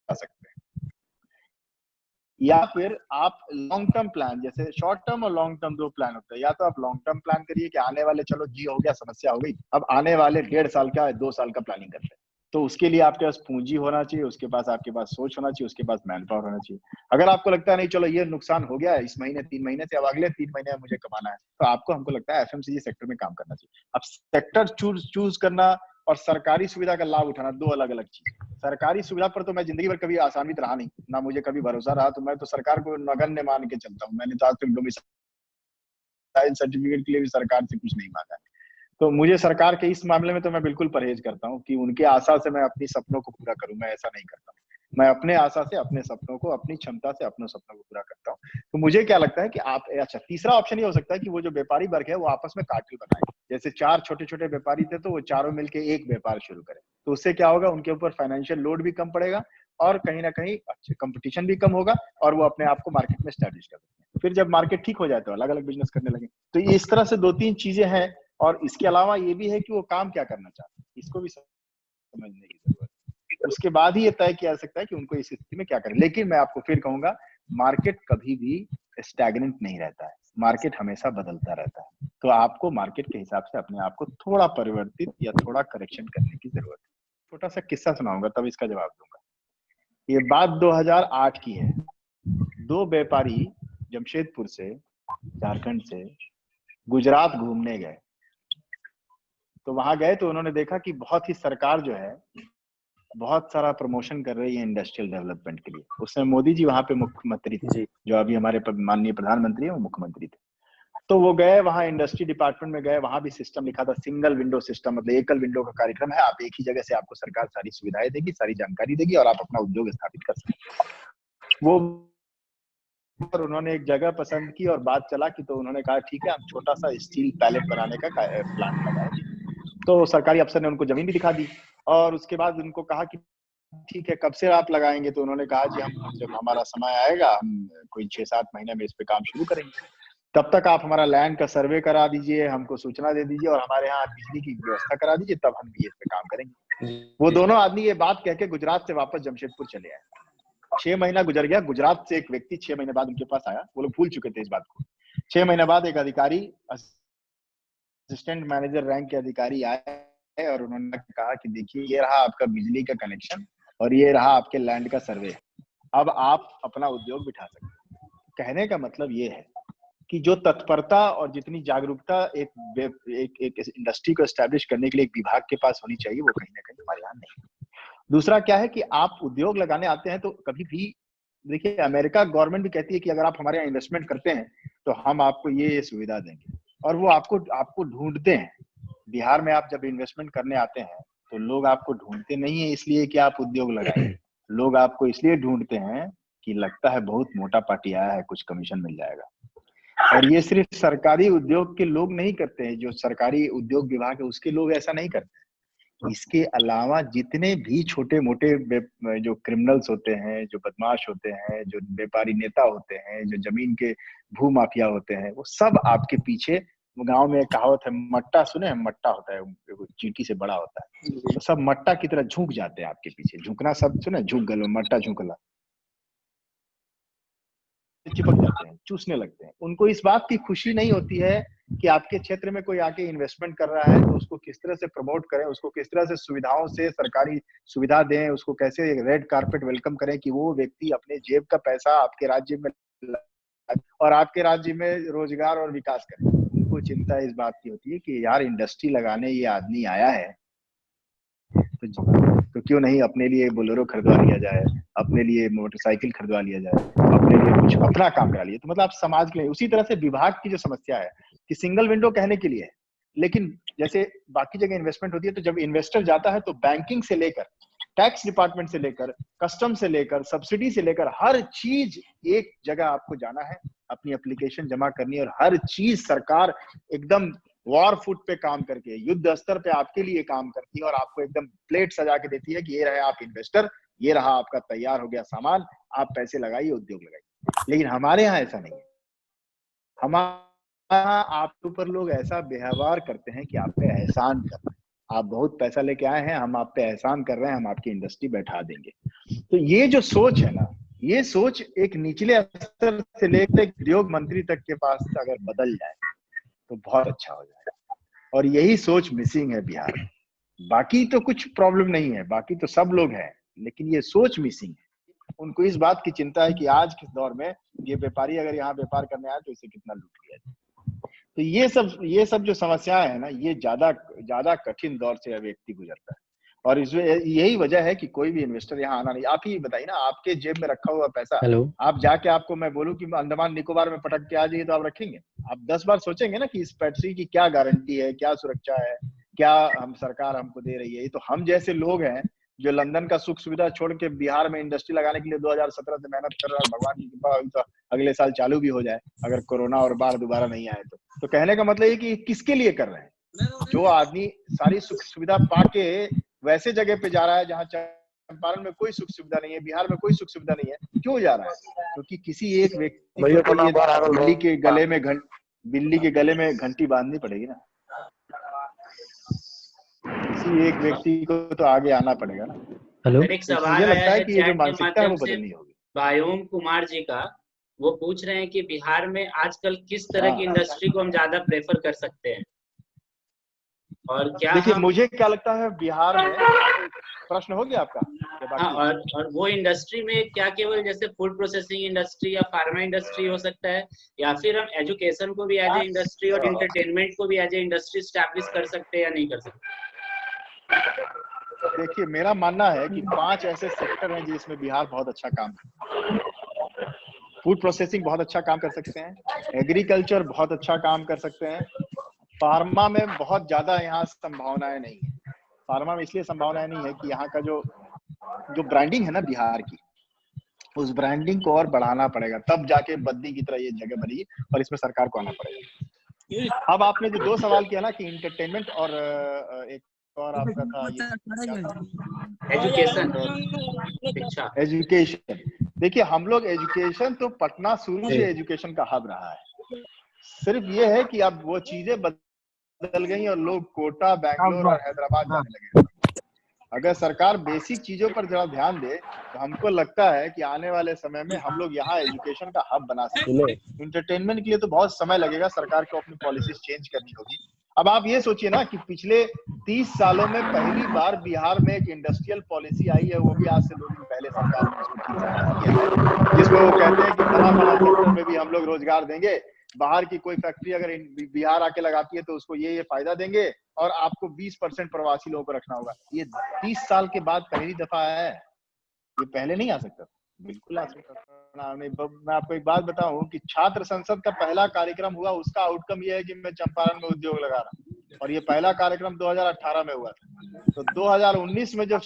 C: सकते हैं, या फिर आप लॉन्ग टर्म प्लान, जैसे शॉर्ट टर्म और लॉन्ग टर्म 2 प्लान होते हैं। या तो आप लॉन्ग टर्म प्लान करिए कि आने वाले, चलो जी हो गया, समस्या हो गई, अब आने वाले 1.5 साल का 2 साल का प्लानिंग करते हैं। तो उसके लिए आपके पास पूंजी होना चाहिए, उसके पास आपके पास सोच होना चाहिए, उसके पास मैन पावर होना चाहिए। अगर आपको लगता है नहीं चलो ये नुकसान हो गया है इस महीने 3 महीने से, अब अगले 3 महीने में मुझे कमाना है, तो आपको हमको लगता है एफएमसीजी सेक्टर में काम करना चाहिए। अब सेक्टर चूज करना और सरकारी सुविधा का लाभ उठाना 2 अलग अलग चीज। सरकारी सुविधा पर तो मैं जिंदगी भर कभी आसानित रहा नहीं, ना मुझे कभी भरोसा रहा, तो मैं तो सरकार को नगण्य मान के चलता हूँ। मैंने तो आज तक डोमिसाइल सर्टिफिकेट के लिए भी सरकार से कुछ नहीं मांगा। तो मुझे सरकार के इस मामले में तो मैं बिल्कुल परहेज करता हूँ कि उनके आशा से मैं अपनी सपनों को पूरा करूं, मैं ऐसा नहीं करता हूँ। मैं अपने आशा से अपने सपनों को, अपनी क्षमता से अपने सपनों को पूरा करता हूँ। तो मुझे क्या लगता है कि आप, अच्छा तीसरा ऑप्शन ये हो सकता है कि वो जो व्यापारी वर्ग है वो आपस में कार्टेल बनाए। जैसे 4 छोटे छोटे व्यापारी थे तो वो चारों मिलकर एक व्यापार शुरू करें, तो उससे क्या होगा, उनके ऊपर फाइनेंशियल लोड भी कम पड़ेगा और कहीं ना कहीं अच्छे कंपटीशन भी कम होगा और वो अपने आप को मार्केट में स्टैब्लिश कर सकते हैं। फिर जब मार्केट ठीक हो जाए तो अलग अलग बिजनेस करने लगे। तो इस तरह से 2-3 चीजें हैं। और इसके अलावा ये भी है कि वो काम क्या करना चाहते हैं, इसको भी समझने की जरूरत है। उसके बाद ही ये तय किया जा सकता है कि उनको इस स्थिति में क्या करें। लेकिन मैं आपको फिर कहूंगा, मार्केट कभी भी स्टैग्नेंट नहीं रहता है, मार्केट हमेशा बदलता रहता है। तो आपको मार्केट के हिसाब से अपने आप को थोड़ा परिवर्तित या थोड़ा करेक्शन करने की जरूरत है। छोटा सा किस्सा सुनाऊंगा तब इसका जवाब दूंगा। ये बात 2008 की है। 2 व्यापारी जमशेदपुर से, झारखंड से गुजरात घूमने गए। तो वहां गए तो उन्होंने देखा कि बहुत ही सरकार जो है बहुत सारा प्रमोशन कर रही है इंडस्ट्रियल डेवलपमेंट के लिए। उसमें मोदी जी वहां पे मुख्यमंत्री थे, जो अभी हमारे माननीय प्रधानमंत्री है वो मुख्यमंत्री थे। तो वो गए वहां, इंडस्ट्री डिपार्टमेंट में गए, वहां भी सिस्टम लिखा था सिंगल विंडो सिस्टम, मतलब एकल विंडो का कार्यक्रम है। आप एक ही जगह से, आपको सरकार सारी सुविधाएं देगी, सारी जानकारी देगी और आप अपना उद्योग स्थापित कर सकते। वो और उन्होंने एक जगह पसंद की और बात चला कि, तो उन्होंने कहा ठीक है हम छोटा सा स्टील पैलेट बनाने का प्लांट लगाएंगे। तो सरकारी अफसर ने उनको जमीन भी दिखा दी और उसके बाद उनको कहा कि ठीक है कब से आप लगाएंगे। तो उन्होंने कहा जी हम जब हमारा समय आएगा हम कोई 6-7 महीने में इस पे काम शुरू करेंगे। तब तक आप हमारा लैंड का सर्वे करा दीजिए, हमको सूचना दे दीजिए और हमारे यहाँ बिजली की व्यवस्था करा दीजिए, तब हम बीएस पे काम करेंगे। वो दोनों आदमी ये बात कह के गुजरात से वापस जमशेदपुर चले आए। 6 महीना गुजर गया, गुजरात से एक व्यक्ति 6 महीने बाद उनके पास आया, वो लोग भूल चुके थे इस बात को। 6 महीने बाद एक अधिकारी, असिस्टेंट मैनेजर रैंक के अधिकारी आए और उन्होंने कहा कि देखिए ये रहा आपका बिजली का कनेक्शन और ये रहा आपके लैंड का सर्वे, अब आप अपना उद्योग बिठा सकते हैं। कहने का मतलब ये है कि जो तत्परता और जितनी जागरूकता एक इंडस्ट्री को एस्टैब्लिश करने के लिए एक विभाग के पास होनी चाहिए, वो कहीं ना कहीं हमारे यहाँ नहीं है। दूसरा क्या है कि आप उद्योग लगाने आते हैं तो कभी भी देखिए, अमेरिका गवर्नमेंट भी कहती है कि अगर आप हमारे यहाँ इन्वेस्टमेंट करते हैं तो हम आपको ये सुविधा देंगे, और वो आपको ढूंढते हैं। बिहार में आप जब इन्वेस्टमेंट करने आते हैं तो लोग आपको ढूंढते नहीं है इसलिए कि आप उद्योग लगाएं, लोग आपको इसलिए ढूंढते हैं कि लगता है बहुत मोटा पार्टी आया है, कुछ कमीशन मिल जाएगा। और ये सिर्फ सरकारी उद्योग के लोग नहीं करते हैं, जो सरकारी उद्योग विभाग है उसके लोग ऐसा नहीं करते। इसके अलावा जितने भी छोटे मोटे जो क्रिमिनल्स होते हैं, जो बदमाश होते हैं, जो व्यापारी नेता होते हैं, जो जमीन के भू माफिया होते हैं, वो सब आपके पीछे। गांव में एक कहावत है, मट्टा सुने हैं? मट्टा होता है, चींटी से बड़ा होता है, तो सब मट्टा की तरह झुक जाते हैं आपके पीछे। झुकना सब सुने, झुक गलो, मट्टा झुकला, चिपक जाते हैं, चूसने लगते हैं। उनको इस बात की खुशी नहीं होती है कि आपके क्षेत्र में कोई आके इन्वेस्टमेंट कर रहा है तो उसको किस तरह से प्रमोट करें, उसको किस तरह से सुविधाओं से सरकारी सुविधा दें, उसको कैसे रेड कारपेट वेलकम करें कि वो व्यक्ति अपने जेब का पैसा आपके राज्य में और आपके राज्य में रोजगार और विकास करे। उनको चिंता इस बात की होती है कि यार इंडस्ट्री लगाने ये आदमी आया है तो क्यों नहीं अपने लिए बोलेरो खरीदवा लिया जाए, अपने लिए मोटरसाइकिल खरीदवा लिया जाए, अपने लिए कुछ अपना काम करा लिया। तो मतलब आप समाज के लिए, उसी तरह से विभाग की जो समस्या है कि सिंगल विंडो कहने के लिए है, लेकिन जैसे बाकी जगह इन्वेस्टमेंट होती है तो जब इन्वेस्टर जाता है तो बैंकिंग से लेकर टैक्स डिपार्टमेंट से लेकर कस्टम से लेकर सब्सिडी से लेकर हर चीज एक जगह आपको जाना है, अपनी एप्लीकेशन जमा करनी है, और हर चीज सरकार एकदम वॉर फुट पे काम करके युद्ध स्तर पे आपके लिए काम करती है और आपको एकदम प्लेट सजा के देती है कि ये रहे आप इन्वेस्टर, ये रहा आपका तैयार हो गया सामान, आप पैसे लगाइए, उद्योग लगाइए। लेकिन हमारे यहाँ ऐसा नहीं है। हमारे यहाँ आपके ऊपर लोग ऐसा व्यवहार करते हैं कि आप पे एहसान कर रहे हैं, आप बहुत पैसा लेके आए हैं, हम आप पे एहसान कर रहे हैं, हम आपकी इंडस्ट्री बैठा देंगे। तो ये जो सोच है ना, ये सोच एक निचले स्तर से लेकर उद्योग मंत्री तक के पास अगर बदल जाए तो बहुत अच्छा हो जाएगा। और यही सोच मिसिंग है बिहार में। बाकी तो कुछ प्रॉब्लम नहीं है, बाकी तो सब लोग हैं, लेकिन ये सोच मिसिंग है। उनको इस बात की चिंता है कि आज के दौर में ये व्यापारी अगर यहाँ व्यापार करने आए तो इसे कितना लूट लिया जाए। तो ये सब जो समस्याएं है ना, ये ज्यादा कठिन दौर से व्यक्ति गुजरता है। और इसमें यही वजह है कि कोई भी इन्वेस्टर यहाँ आना नहीं। आप ही बताइए ना, आपके जेब में रखा हुआ पैसा आप जाके आपको मैं बोलूं कि अंडमान निकोबार में पटक के आ जाइए तो आप रखेंगे? आप 10 बार सोचेंगे ना कि इस पैट्री की क्या गारंटी है, क्या सुरक्षा है, क्या हम सरकार हमको दे रही है। ये तो हम जैसे लोग हैं जो लंदन का सुख सुविधा छोड़ के बिहार में इंडस्ट्री लगाने के लिए 2017 से मेहनत कर रहा है। भगवान की कृपा हुई तो अगले साल चालू भी हो जाए, अगर कोरोना और बाढ़ दोबारा नहीं आए तो कहने का मतलब ये कि किसके लिए कर रहे हैं? जो आदमी सारी सुख सुविधा पाके वैसे जगह पे जा रहा है जहाँ चंपारण में कोई सुख सुविधा नहीं है, बिहार में कोई सुख सुविधा नहीं है, क्यों जा रहा है? क्योंकि किसी एक व्यक्ति को बिल्ली के गले में घंटी बांधनी पड़ेगी ना, किसी एक व्यक्ति को तो आगे आना पड़ेगा ना।
A: हेलो, एक सवाल
C: लगता है कि ये जो मानसिकता है वो बदलनी होगी।
A: वायोम कुमार जी का, वो पूछ रहे हैं कि बिहार में आजकल किस तरह की इंडस्ट्री को हम ज्यादा प्रेफर कर सकते हैं, और क्या
C: देखिए मुझे क्या लगता है बिहार में, प्रश्न हो गया आपका?
A: हाँ, और वो इंडस्ट्री में क्या केवल जैसे फूड प्रोसेसिंग इंडस्ट्री या फार्मा इंडस्ट्री हो सकता है, या फिर हम एजुकेशन को भी एज ए इंडस्ट्री और एंटरटेनमेंट को भी एज ए इंडस्ट्री स्टैब्लिश कर सकते हैं या नहीं कर सकते?
C: देखिए मेरा मानना है कि 5 ऐसे सेक्टर हैं जिसमें बिहार बहुत अच्छा काम कर, फूड प्रोसेसिंग बहुत अच्छा काम कर सकते हैं, एग्रीकल्चर बहुत अच्छा काम कर सकते हैं, फार्मा में बहुत ज्यादा यहाँ संभावनाएं नहीं है। फार्मा में इसलिए संभावनाएं नहीं है कि यहाँ का जो ब्रांडिंग है ना बिहार की, उस ब्रांडिंग को और बढ़ाना पड़ेगा, तब जाके बद्दी की तरह ये जगह बनेगी, और इसमें सरकार को आना पड़ेगा। अब आपने जो 2 सवाल किया ना कि इंटरटेनमेंट और एक और आपका था एजुकेशन। देखिए हम लोग एजुकेशन तो पटना शुरू से एजुकेशन का हब रहा है, सिर्फ ये है कि अब वो चीजें बदल गई और लोग कोटा, बैंगलोर और हैदराबाद जाने लगे। अगर सरकार बेसिक चीजों पर जरा ध्यान दे तो हमको लगता है कि आने वाले समय में हम लोग यहाँ एजुकेशन का हब बना सकते हैं। इंटरटेनमेंट के लिए तो बहुत समय लगेगा, सरकार को अपनी पॉलिसीज चेंज करनी होगी। अब आप ये सोचिए ना कि पिछले 30 सालों में पहली बार बिहार में एक इंडस्ट्रियल पॉलिसी आई है, वो भी आज से 2 दिन पहले सरकार ने उसको ठीक किया है, जिसमें वो कहते हैं कि फला सेक्टर में भी हम लोग रोजगार देंगे, बाहर की कोई फैक्ट्री अगर बिहार आके लगाती है तो उसको ये फायदा देंगे और आपको 20% प्रवासी लोगों को रखना होगा। ये 30 साल के बाद पहली दफा आया है, ये पहले नहीं आ सकता, बिल्कुल आ सकता। मैं आपको एक बात बताऊं कि छात्र संसद का पहला कार्यक्रम हुआ, उसका आउटकम ये है कि मैं चंपारण में उद्योग लगा रहा हूँ, और ये पहला कार्यक्रम 2018 में हुआ था। तो 2019 में जो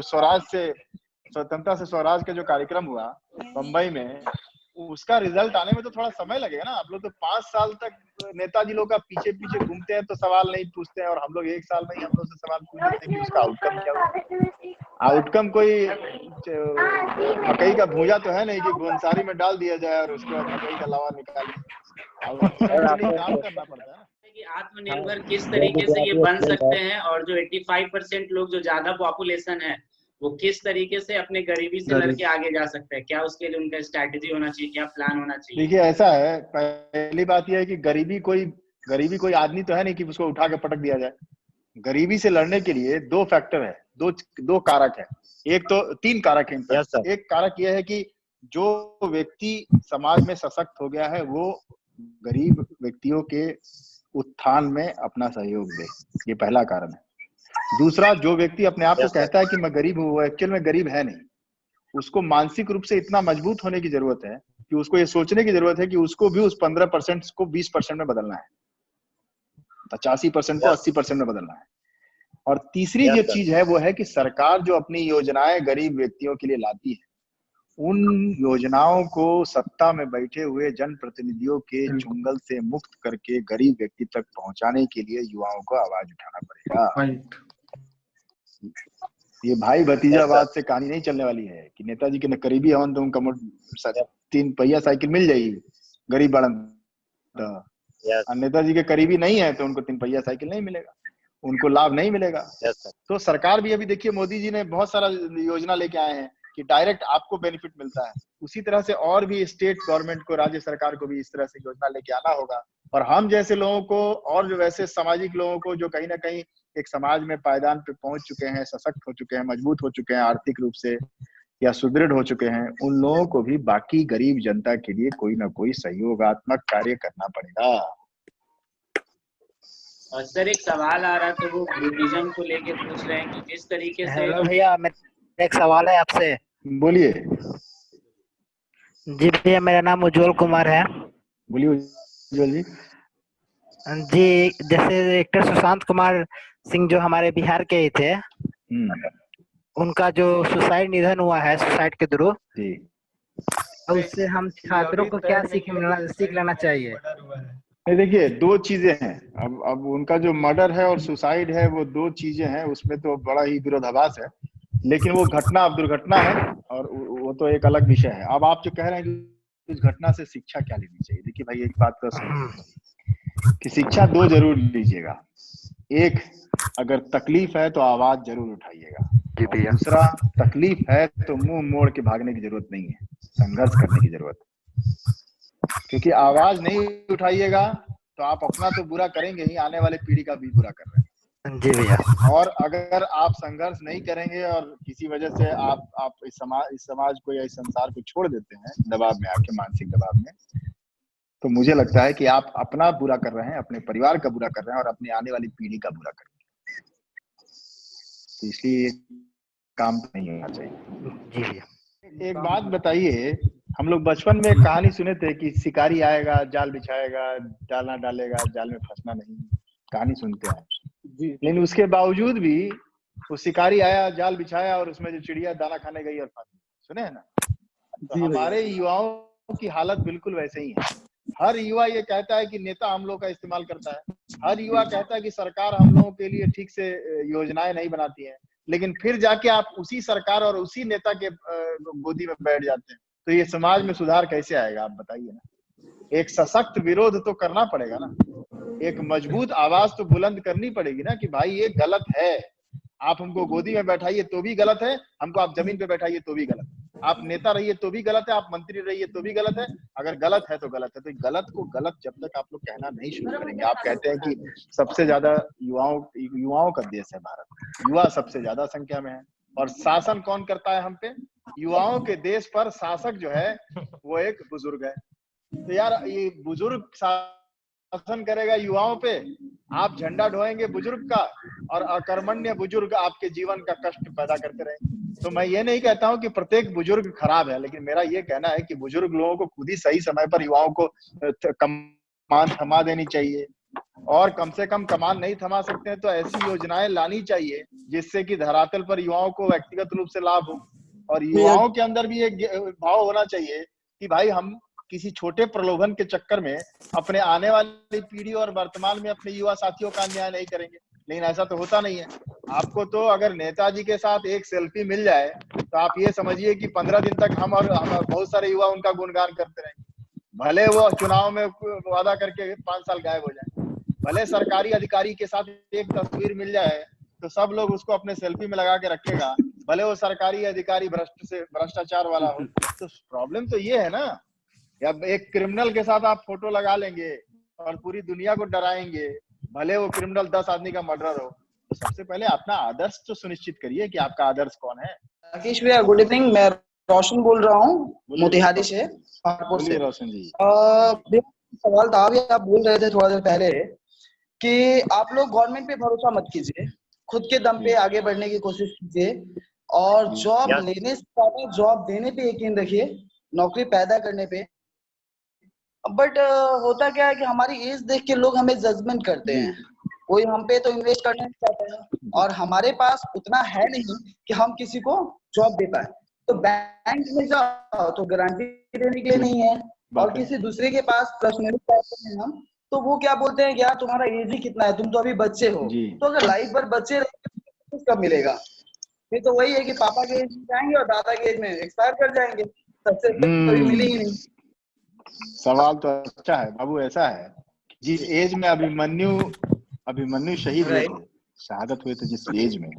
C: स्वराज से स्वतंत्रता से स्वराज का जो कार्यक्रम हुआ बंबई में, उसका रिजल्ट आने में तो थोड़ा समय लगेगा ना। आप लोग तो 5 साल तक नेताजी लोग का पीछे पीछे घूमते हैं तो सवाल नहीं पूछते हैं, और हम लोग 1 साल में ही हम लोग से सवाल पूछ लेते हैं कि उसका आउटकम क्या हुआ। आउटकम कोई मकई का भूजा तो है नहीं कि गोंसारी में डाल दिया जाए और उसके बाद मकई का लावा निकाल काम करना पड़ता है
A: कि आत्मनिर्भर किस तरीके से ये बन सकते हैं, और जो 85% लोग जो ज्यादा पॉपुलेशन है वो किस तरीके से अपने गरीबी से लड़के आगे जा सकते हैं, क्या उसके लिए उनका स्ट्रैटेजी होना चाहिए, क्या प्लान होना चाहिए?
C: देखिए ऐसा है, पहली बात यह है कि गरीबी कोई आदमी तो है नहीं कि उसको उठा के पटक दिया जाए। गरीबी से लड़ने के लिए 2 फैक्टर है, दो कारक है, एक तो 3 कारक है। एक कारक यह है कि जो व्यक्ति समाज में सशक्त हो गया है वो गरीब व्यक्तियों के उत्थान में अपना सहयोग दे, ये पहला कारण है। दूसरा, जो व्यक्ति अपने आप को कहता है कि मैं गरीब हूँ, वो एक्चुअल में गरीब है नहीं। उसको मानसिक रूप से इतना मजबूत होने की जरूरत है कि उसको ये सोचने की जरूरत है कि उसको भी उस 15% को 20% में बदलना है, 85% को 80% में बदलना है। और तीसरी जो चीज है वो है कि सरकार जो अपनी योजनाएं गरीब व्यक्तियों के लिए लाती है, उन योजनाओं को सत्ता में बैठे हुए जनप्रतिनिधियों के चुंगल से मुक्त करके गरीब व्यक्ति तक पहुंचाने के लिए युवाओं को आवाज उठाना पड़ेगा। ये भाई भतीजावाद से कहानी नहीं चलने वाली है कि नेताजी के करीबी हवन तो उनका 3 पहिया साइकिल मिल जाएगी गरीब बड़न, नेताजी के करीबी नहीं है तो उनको 3 पहिया साइकिल नहीं मिलेगा, उनको लाभ नहीं मिलेगा। तो सरकार भी अभी देखिए मोदी जी ने बहुत सारा योजना लेके आए हैं कि डायरेक्ट आपको बेनिफिट मिलता है। उसी तरह से और भी स्टेट गवर्नमेंट को, राज्य सरकार को भी इस तरह से योजना लेके आना होगा। और हम जैसे लोगों को और जो वैसे सामाजिक लोगों को जो कहीं ना कहीं एक समाज में पायदान पे पहुंच चुके हैं, सशक्त हो चुके हैं, मजबूत हो चुके हैं आर्थिक रूप से या सुदृढ़ हो चुके हैं, उन लोगों को भी बाकी गरीब जनता के लिए कोई ना कोई सहयोगात्मक कार्य करना पड़ेगा।
A: और सर एक सवाल आ रहा था, वो बुद्धिज्म को लेके पूछ रहे हैं कि किस तरीके से।
G: हेलो भैया, मेरा एक सवाल है आपसे।
C: बोलिए।
G: जी भैया, मेरा नाम उज्जवल कुमार है।
C: बोलिए उज्जवल जी।
G: जी, जैसे एक्टर सुशांत कुमार सिंह जो हमारे बिहार के ही थे, उनका जो सुसाइड निधन हुआ है सुसाइड के थ्रू, तो उससे हम छात्रों को क्या सीख लेना चाहिए?
C: देखिए 2 चीजें हैं। अब उनका जो मर्डर है और सुसाइड है वो 2 चीजें हैं, उसमें तो बड़ा ही विरोधाभास है। लेकिन वो घटना अब दुर्घटना है और वो तो एक अलग विषय है। अब आप जो कह रहे हैं कि उस घटना से शिक्षा क्या लेनी चाहिए, देखिए भाई एक बात तो कि शिक्षा 2 जरूर लीजिएगा। एक, अगर तकलीफ है तो आवाज जरूर उठाइएगा। दूसरा, तकलीफ है तो मुंह मोड़ के भागने की जरूरत नहीं है, संघर्ष करने की जरूरत है। क्योंकि आवाज नहीं उठाइएगा तो आप अपना तो बुरा करेंगे ही, आने वाले पीढ़ी का भी बुरा कर रहे हैं।
G: जी भैया।
C: और अगर आप संघर्ष नहीं करेंगे और किसी वजह से आप इस समाज को या इस संसार को छोड़ देते हैं दबाव में आके, मानसिक दबाव में, तो मुझे लगता है कि आप अपना बुरा कर रहे हैं, अपने परिवार का बुरा कर रहे हैं और अपनी आने वाली पीढ़ी का बुरा कर रहे हैं। तो इसलिए काम नहीं होना चाहिए।
G: जी भैया।
C: एक बात बताइए, हम लोग बचपन में एक कहानी सुने थे कि शिकारी आएगा, जाल बिछाएगा, डालना डालेगा, जाल में फंसना नहीं, कहानी सुनते हैं। लेकिन उसके बावजूद भी वो शिकारी आया, जाल बिछाया और उसमें जो चिड़िया दाना खाने गई और फंस गई, सुने हैं ना? तो हमारे युवाओं की हालत बिल्कुल वैसे ही है। हर युवा ये कहता है कि नेता हम लोग का इस्तेमाल करता है, हर युवा कहता है कि सरकार हम लोगों के लिए ठीक से योजनाएं नहीं बनाती है, लेकिन फिर जाके आप उसी सरकार और उसी नेता के गोदी में बैठ जाते हैं। तो ये समाज में सुधार कैसे आएगा, आप बताइए ना। एक सशक्त विरोध तो करना पड़ेगा ना, एक मजबूत आवाज तो बुलंद करनी पड़ेगी ना कि भाई ये गलत है। आप हमको गोदी में बैठाइए तो भी गलत है, हमको आप जमीन पे बैठाइए तो भी गलत है, आप नेता रहिए तो भी गलत है, आप मंत्री रहिए तो भी गलत है। अगर गलत है तो गलत है। तो गलत को गलत जब तक आप लोग कहना नहीं शुरू करेंगे, आप कहते हैं कि सबसे ज्यादा युवाओं का देश है भारत, युवा सबसे ज्यादा संख्या में है, और शासन कौन करता है हम पे? युवाओं के देश पर शासक जो है वो एक बुजुर्ग है। तो यार ये बुजुर्ग शासन करेगा युवाओं पे, आप झंडा ढोएंगे बुजुर्ग का, और अकर्मण्य बुजुर्ग आपके जीवन का कष्ट पैदा करते रहेंगे। तो मैं ये नहीं कहता हूं कि प्रत्येक बुजुर्ग खराब है, लेकिन मेरा ये कहना है कि बुजुर्ग लोगों को खुद ही सही समय पर युवाओं को कमान थमा देनी चाहिए, और कम से कम कमान नहीं थमा सकते हैं तो ऐसी योजनाएं लानी चाहिए जिससे कि धरातल पर युवाओं को व्यक्तिगत रूप से लाभ हो। और युवाओं के अंदर भी एक भाव होना चाहिए कि भाई हम किसी छोटे प्रलोभन के चक्कर में अपने आने वाली पीढ़ी और वर्तमान में अपने युवा साथियों का अन्याय नहीं करेंगे। लेकिन ऐसा तो होता नहीं है। आपको तो अगर नेताजी के साथ एक सेल्फी मिल जाए तो आप ये समझिए कि 15 दिन तक हम बहुत सारे युवा उनका गुणगान करते रहेंगे। भले वो चुनाव में वादा करके 5 साल गायब हो जाए, भले सरकारी अधिकारी के साथ एक तस्वीर मिल जाए तो सब लोग उसको अपने सेल्फी में लगा के रखेगा, भले वो सरकारी अधिकारी भ्रष्टाचार वाला हो। तो प्रॉब्लम तो ये है ना, या एक क्रिमिनल के साथ आप फोटो लगा लेंगे और पूरी दुनिया को डराएंगे, भले वो क्रिमिनल 10 आदमी का मर्डर हो। तो सबसे पहले अपना आदर्श तो सुनिश्चित करिए कि आपका आदर्श कौन है।
H: राकेश भैया गुड इवनिंग, मैं रोशन बोल रहा हूँ मोतिहारी से।
C: रोशन जी,
H: सवाल था, अभी आप बोल रहे थे थोड़ा देर पहले कि आप लोग गवर्नमेंट पे भरोसा मत कीजिए, खुद के दम पे आगे बढ़ने की कोशिश कीजिए, और जॉब लेने से ज्यादा जॉब देने पे यकीन रखिए, नौकरी पैदा करने पे। बट होता क्या है कि हमारी एज देख के लोग हमें जजमेंट करते हैं, कोई हम पे तो इन्वेस्ट करना नहीं चाहता है, और हमारे पास उतना है नहीं कि हम किसी को जॉब दे पाए। तो बैंक में जाओ तो गारंटी देने के लिए नहीं है, और किसी दूसरे के पास पर्सनली जाते हैं हम तो वो क्या बोलते हैं, यार तुम्हारा एज ही कितना है, तुम तो अभी बच्चे हो। तो अगर लाइफ भर बच्चे रहे कब मिलेगा? फिर तो वही है कि पापा के एज में जाएंगे और दादा के एज में एक्सपायर कर जाएंगे, सबसे कभी मिले ही नहीं।
C: सवाल तो अच्छा है बाबू। ऐसा है, जिस एज में अभिमन्यु शहीद हुए थे, शहादत हुए थे जिस एज में,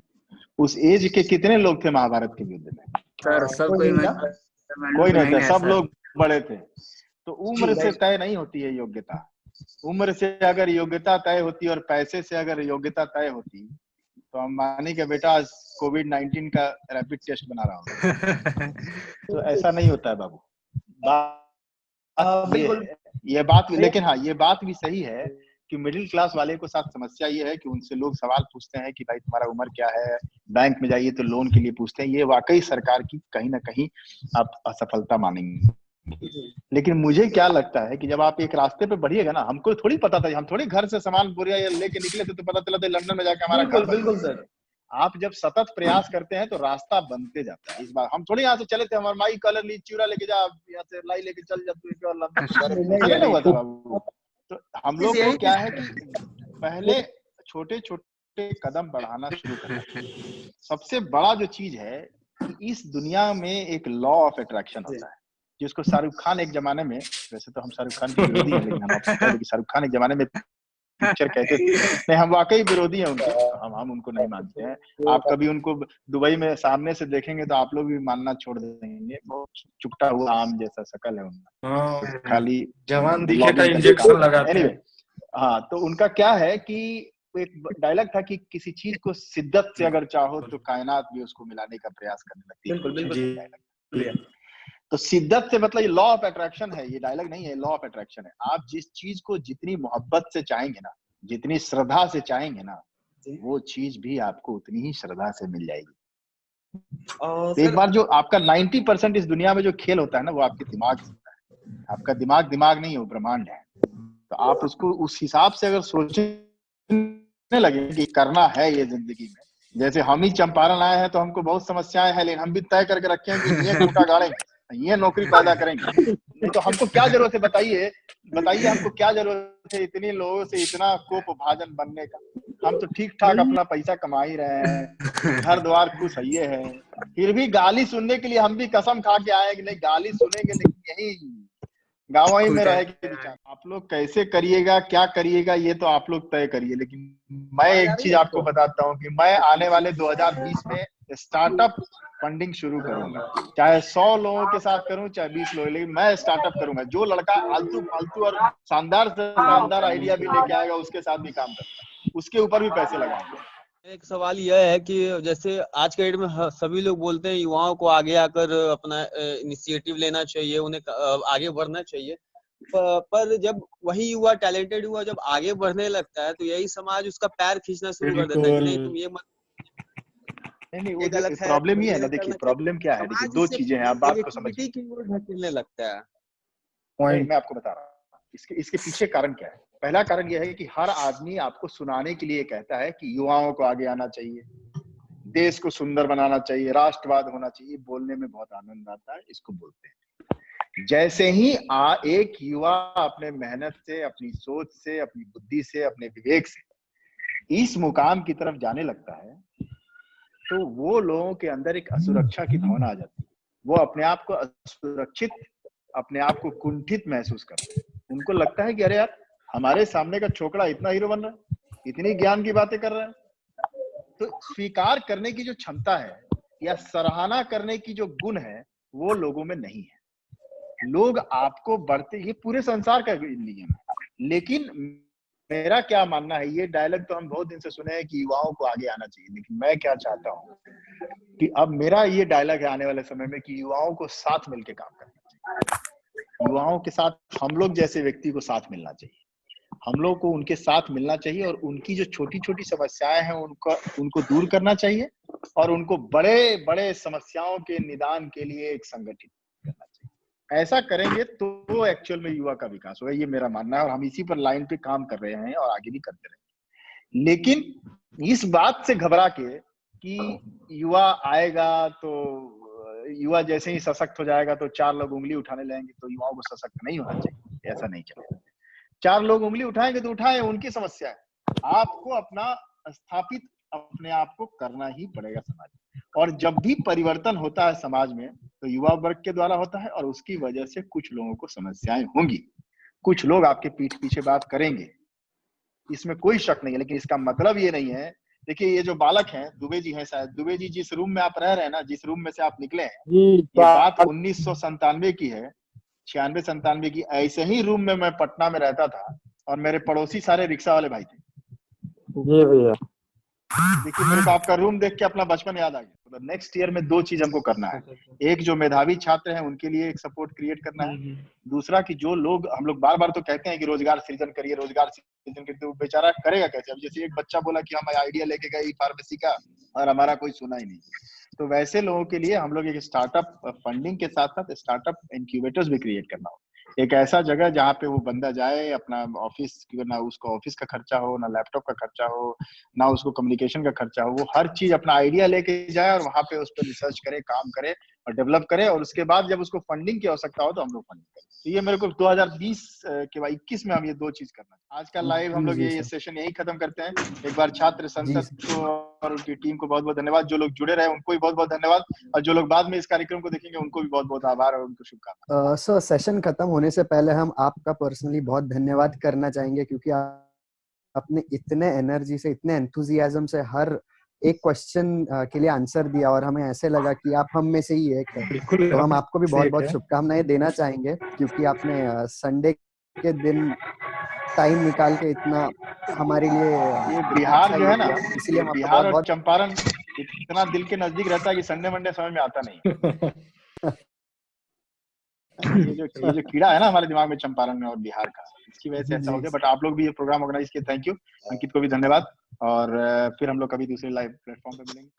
C: उस एज के कितने लोग थे महाभारत के युद्ध में?
A: सर सब कोई
C: नहीं था, सब लोग बड़े थे। तो उम्र से तय नहीं होती है योग्यता। उम्र से अगर योग्यता तय होती और पैसे से अगर योग्यता तय होती तो अंबानी का बेटा आज कोविड-19 का रैपिड टेस्ट बना रहा होगा। तो ऐसा नहीं होता है बाबू। ये बात, लेकिन हाँ ये बात भी सही है कि मिडिल क्लास वाले को साथ समस्या ये है कि उनसे लोग सवाल पूछते हैं कि भाई तुम्हारा उम्र क्या है, बैंक में जाइए तो लोन के लिए पूछते हैं। ये वाकई सरकार की कहीं ना कहीं आप असफलता मानेंगे। लेकिन मुझे क्या लगता है कि जब आप एक रास्ते पे बढ़िएगा ना, हमको थोड़ी पता था, हम थोड़ी घर से सामान बोरिया लेके निकले थे तो पता चला था लंदन में जाके हमारा घर।
H: बिल्कुल सर।
C: आप जब सतत प्रयास करते हैं तो रास्ता बनते जाता है। इस बार हम थोड़ी यहाँ से चले थे, हमारे माई कलर ली चूड़ा लेके जा, यहाँ से लाई लेके चल जा लंदन हुआ था बाबू। तो हम लोग को क्या है कि पहले छोटे छोटे कदम बढ़ाना शुरू करना। सबसे बड़ा जो चीज है कि इस दुनिया में एक लॉ ऑफ अट्रैक्शन होता है, जिसको शाहरुख खान एक जमाने में, वैसे तो हम शाहरुख खान के विरोधी हैं, लेकिन हम आपको कह दें कि शाहरुख खान एक जमाने में पिक्चर कहते थे। नहीं, हम वाकई विरोधी हैं उनके, हम उनको नहीं मानते हैं। आप कभी उनको दुबई में सामने से देखेंगे तो आप लोग भी मानना छोड़ देंगे। बहुत चुपटा हुआ आम जैसा शकल है उनका, खाली
I: जवान दिखे था इंजेक्शन लगाते हैं।
C: हाँ, तो उनका क्या है कि एक डायलॉग था कि किसी चीज को शिद्दत से अगर चाहो तो कायनात भी उसको मिलाने का प्रयास करने लगती है। बिल्कुल। तो शिद्दत से मतलब ये लॉ ऑफ अट्रैक्शन है, ये डायलॉग नहीं है, लॉ ऑफ अट्रैक्शन है। आप जिस चीज को जितनी मोहब्बत से चाहेंगे ना, जितनी श्रद्धा से चाहेंगे ना, वो चीज भी आपको उतनी ही श्रद्धा से मिल जाएगी। तो एक बार जो आपका 90% इस दुनिया में जो खेल होता है ना, वो आपके दिमाग से होता है। आपका दिमाग नहीं है, वो ब्रह्मांड है। तो आप उसको उस हिसाब से अगर सोचने लगे कि करना है ये जिंदगी में, जैसे हम ही चंपारण आए हैं तो हमको बहुत समस्याएं हैं, लेकिन हम भी तय करके रखे हैं कि ये खूंटा गाड़ेंगे, ये नौकरी पैदा करेंगे। नहीं तो हमको क्या जरूरत है, बताइए हमको क्या जरूरत है इतने लोगों से इतना कोप भाजन बनने का? हम तो ठीक ठाक अपना पैसा कमा ही रहे हैं, घर द्वार खुश है, फिर भी गाली सुनने के लिए हम भी कसम खा के आए कि नहीं गाली सुनेंगे, लेकिन यही गाँव में रह के विचार, आप लोग कैसे करिएगा, क्या करिएगा, ये तो आप लोग तय करिए। लेकिन मैं एक चीज आपको बताता हूँ कि मैं आने वाले 2020 में स्टार्टअप फंडिंग शुरू करूंगा, चाहे 100 लोगों के साथ करूं, चाहे 20 लोग, लेकिन मैं स्टार्टअप करूंगा। जो लड़का आलतू फालतू और शानदार से शानदार आइडिया भी लेके आएगा, उसके साथ भी काम करूंगा, उसके ऊपर भी पैसे लगाऊंगा।
F: एक सवाल यह है कि जैसे आज के डेट में सभी लोग बोलते हैं युवाओं को आगे आकर अपना इनिशिएटिव लेना चाहिए, उन्हें आगे बढ़ना चाहिए, पर जब वही युवा, टैलेंटेड युवा जब आगे बढ़ने लगता है तो यही समाज उसका पैर खींचना शुरू कर देता है कि नहीं तुम ये मत,
C: नहीं, वो गलत है। प्रॉब्लम ये है ना, देखिए प्रॉब्लम क्या है, देखिए दो चीजें हैं, आप बात को समझिए।
F: की ओर ढकेलने लगता है।
C: मैं आपको बता रहा हूँ इसके पीछे कारण क्या है। पहला कारण यह है कि हर आदमी आपको सुनाने के लिए कहता है कि युवाओं को आगे आना चाहिए, देश को सुंदर बनाना चाहिए, राष्ट्रवाद होना चाहिए। बोलने में बहुत आनंद आता है, इसको बोलते हैं। जैसे ही एक युवा अपने मेहनत से, अपनी सोच से, अपनी बुद्धि से, अपने विवेक से इस मुकाम की तरफ जाने लगता है, तो वो लोगों के अंदर एक असुरक्षा की भावना आ जाती है। वो अपने आप को असुरक्षित, अपने आप को कुंठित महसूस करते हैं। उनको लगता है कि अरे यार, हमारे सामने का छोकरा इतना हीरो बन रहा है, इतनी ज्ञान की बातें कर रहा है। तो स्वीकार करने की जो क्षमता है या सराहना करने की जो गुण है, वो लोगों में नहीं है। लोग आपको बढ़ते, ये पूरे संसार का नियम है। लेकिन मेरा क्या मानना है, ये डायलॉग तो हम बहुत दिन से सुने हैं कि युवाओं को आगे आना चाहिए, लेकिन मैं क्या चाहता हूँ कि अब मेरा ये डायलॉग है आने वाले समय में कि युवाओं को साथ मिलकर काम करना चाहिए। युवाओं के साथ हम लोग जैसे व्यक्ति को साथ मिलना चाहिए, हम लोग को उनके साथ मिलना चाहिए और उनकी जो छोटी छोटी समस्याएं हैं उनको दूर करना चाहिए और उनको बड़े बड़े समस्याओं के निदान के लिए एक संगठित करना चाहिए। ऐसा करेंगे तो एक्चुअल में युवा का विकास होगा, ये मेरा मानना है और हम इसी पर लाइन पे काम कर रहे हैं और आगे भी करते रहेंगे। लेकिन इस बात से घबरा के कि युवा आएगा तो युवा जैसे ही सशक्त हो जाएगा तो 4 लोग उंगली उठाने लगेंगे, तो युवाओं को सशक्त नहीं होना चाहिए, ऐसा नहीं चलेगा। 4 लोग उंगली उठाएंगे तो उठाए, उनकी समस्या है। आपको अपना स्थापित अपने आप को करना ही पड़ेगा समाज में। और जब भी परिवर्तन होता है समाज में तो युवा वर्ग के द्वारा होता है और उसकी वजह से कुछ लोगों को समस्याएं होंगी, कुछ लोग आपके पीठ पीछे बात करेंगे, इसमें कोई शक नहीं है। लेकिन इसका मतलब ये नहीं है, देखिए ये जो बालक हैं, दुबे जी हैं, शायद दुबे जी जिस रूम में आप रह रहे हैं ना, जिस रूम में से आप निकले हैं, ये बात 1997 की है, 96-97 की। ऐसे ही रूम में मैं पटना में रहता था और मेरे पड़ोसी सारे रिक्शा वाले भाई थे।
J: जी भैया,
C: देखिए मेरे को आपका रूम देख के अपना बचपन याद आ गया। तो नेक्स्ट ईयर में 2 चीज हमको करना है। एक, जो मेधावी छात्र हैं उनके लिए एक सपोर्ट क्रिएट करना है। दूसरा कि जो लोग, हम लोग बार बार तो कहते हैं कि रोजगार सृजन करिए, रोजगार सृजन करते, वो बेचारा करेगा कैसे? अब जैसे एक बच्चा बोला कि हम आइडिया लेके गए फार्मेसी का और हमारा कोई सुना ही नहीं, तो वैसे लोगों के लिए हम लोग एक स्टार्टअप फंडिंग के साथ साथ स्टार्टअप इंक्यूबेटर्स भी क्रिएट करना हो। एक ऐसा जगह जहाँ पे वो बंदा जाए, अपना ऑफिस, ना उसको ऑफिस का खर्चा हो, ना लैपटॉप का खर्चा हो, ना उसको कम्युनिकेशन का खर्चा हो, वो हर चीज अपना आइडिया लेके जाए और वहां पे उस पर रिसर्च करे, काम करे और डेवलप करे, और उसके बाद जब उसको फंडिंग की आवश्यकता हो तो हम लोग फंडिंग करें। तो ये मेरे को 2020 के बाद 21 में हम ये 2 चीज करना है। आज का लाइव हम लोग ये सेशन यही खत्म करते हैं। एक बार छात्र संसद को और उनकी टीम को बहुत बहुत धन्यवाद। जो लोग जुड़े रहे उनको भी बहुत बहुत धन्यवाद, और जो लोग बाद में इस कार्यक्रम को देखेंगे उनको भी बहुत बहुत आभार और उनको शुभकामनाएं।
B: सर, सेशन खत्म होने से पहले हम आपका पर्सनली बहुत धन्यवाद करना चाहेंगे, क्योंकि आपने इतने एनर्जी से, इतने एंथुजियाज्म से हर एक क्वेश्चन के लिए आंसर दिया और हमें ऐसे लगा कि आप हम में से ही एक है। तो हम आपको भी बहुत बहुत शुभकामनाएं देना चाहेंगे, क्योंकि आपने संडे के दिन टाइम निकाल के इतना हमारे लिए,
C: ये बिहार जो है ना,
B: इसलिए हम
C: बिहार और चंपारण इतना दिल के नजदीक रहता है कि संडे मंडे समझ में आता नहीं। ये जो कीड़ा है ना हमारे दिमाग में चंपारण में और बिहार का, इसकी वजह से ऐसा हो गया। बट आप लोग भी ये प्रोग्राम ऑर्गेनाइज किए, थैंक यू। अंकित को भी धन्यवाद, और फिर हम लोग कभी दूसरे लाइव प्लेटफॉर्म पे मिलेंगे।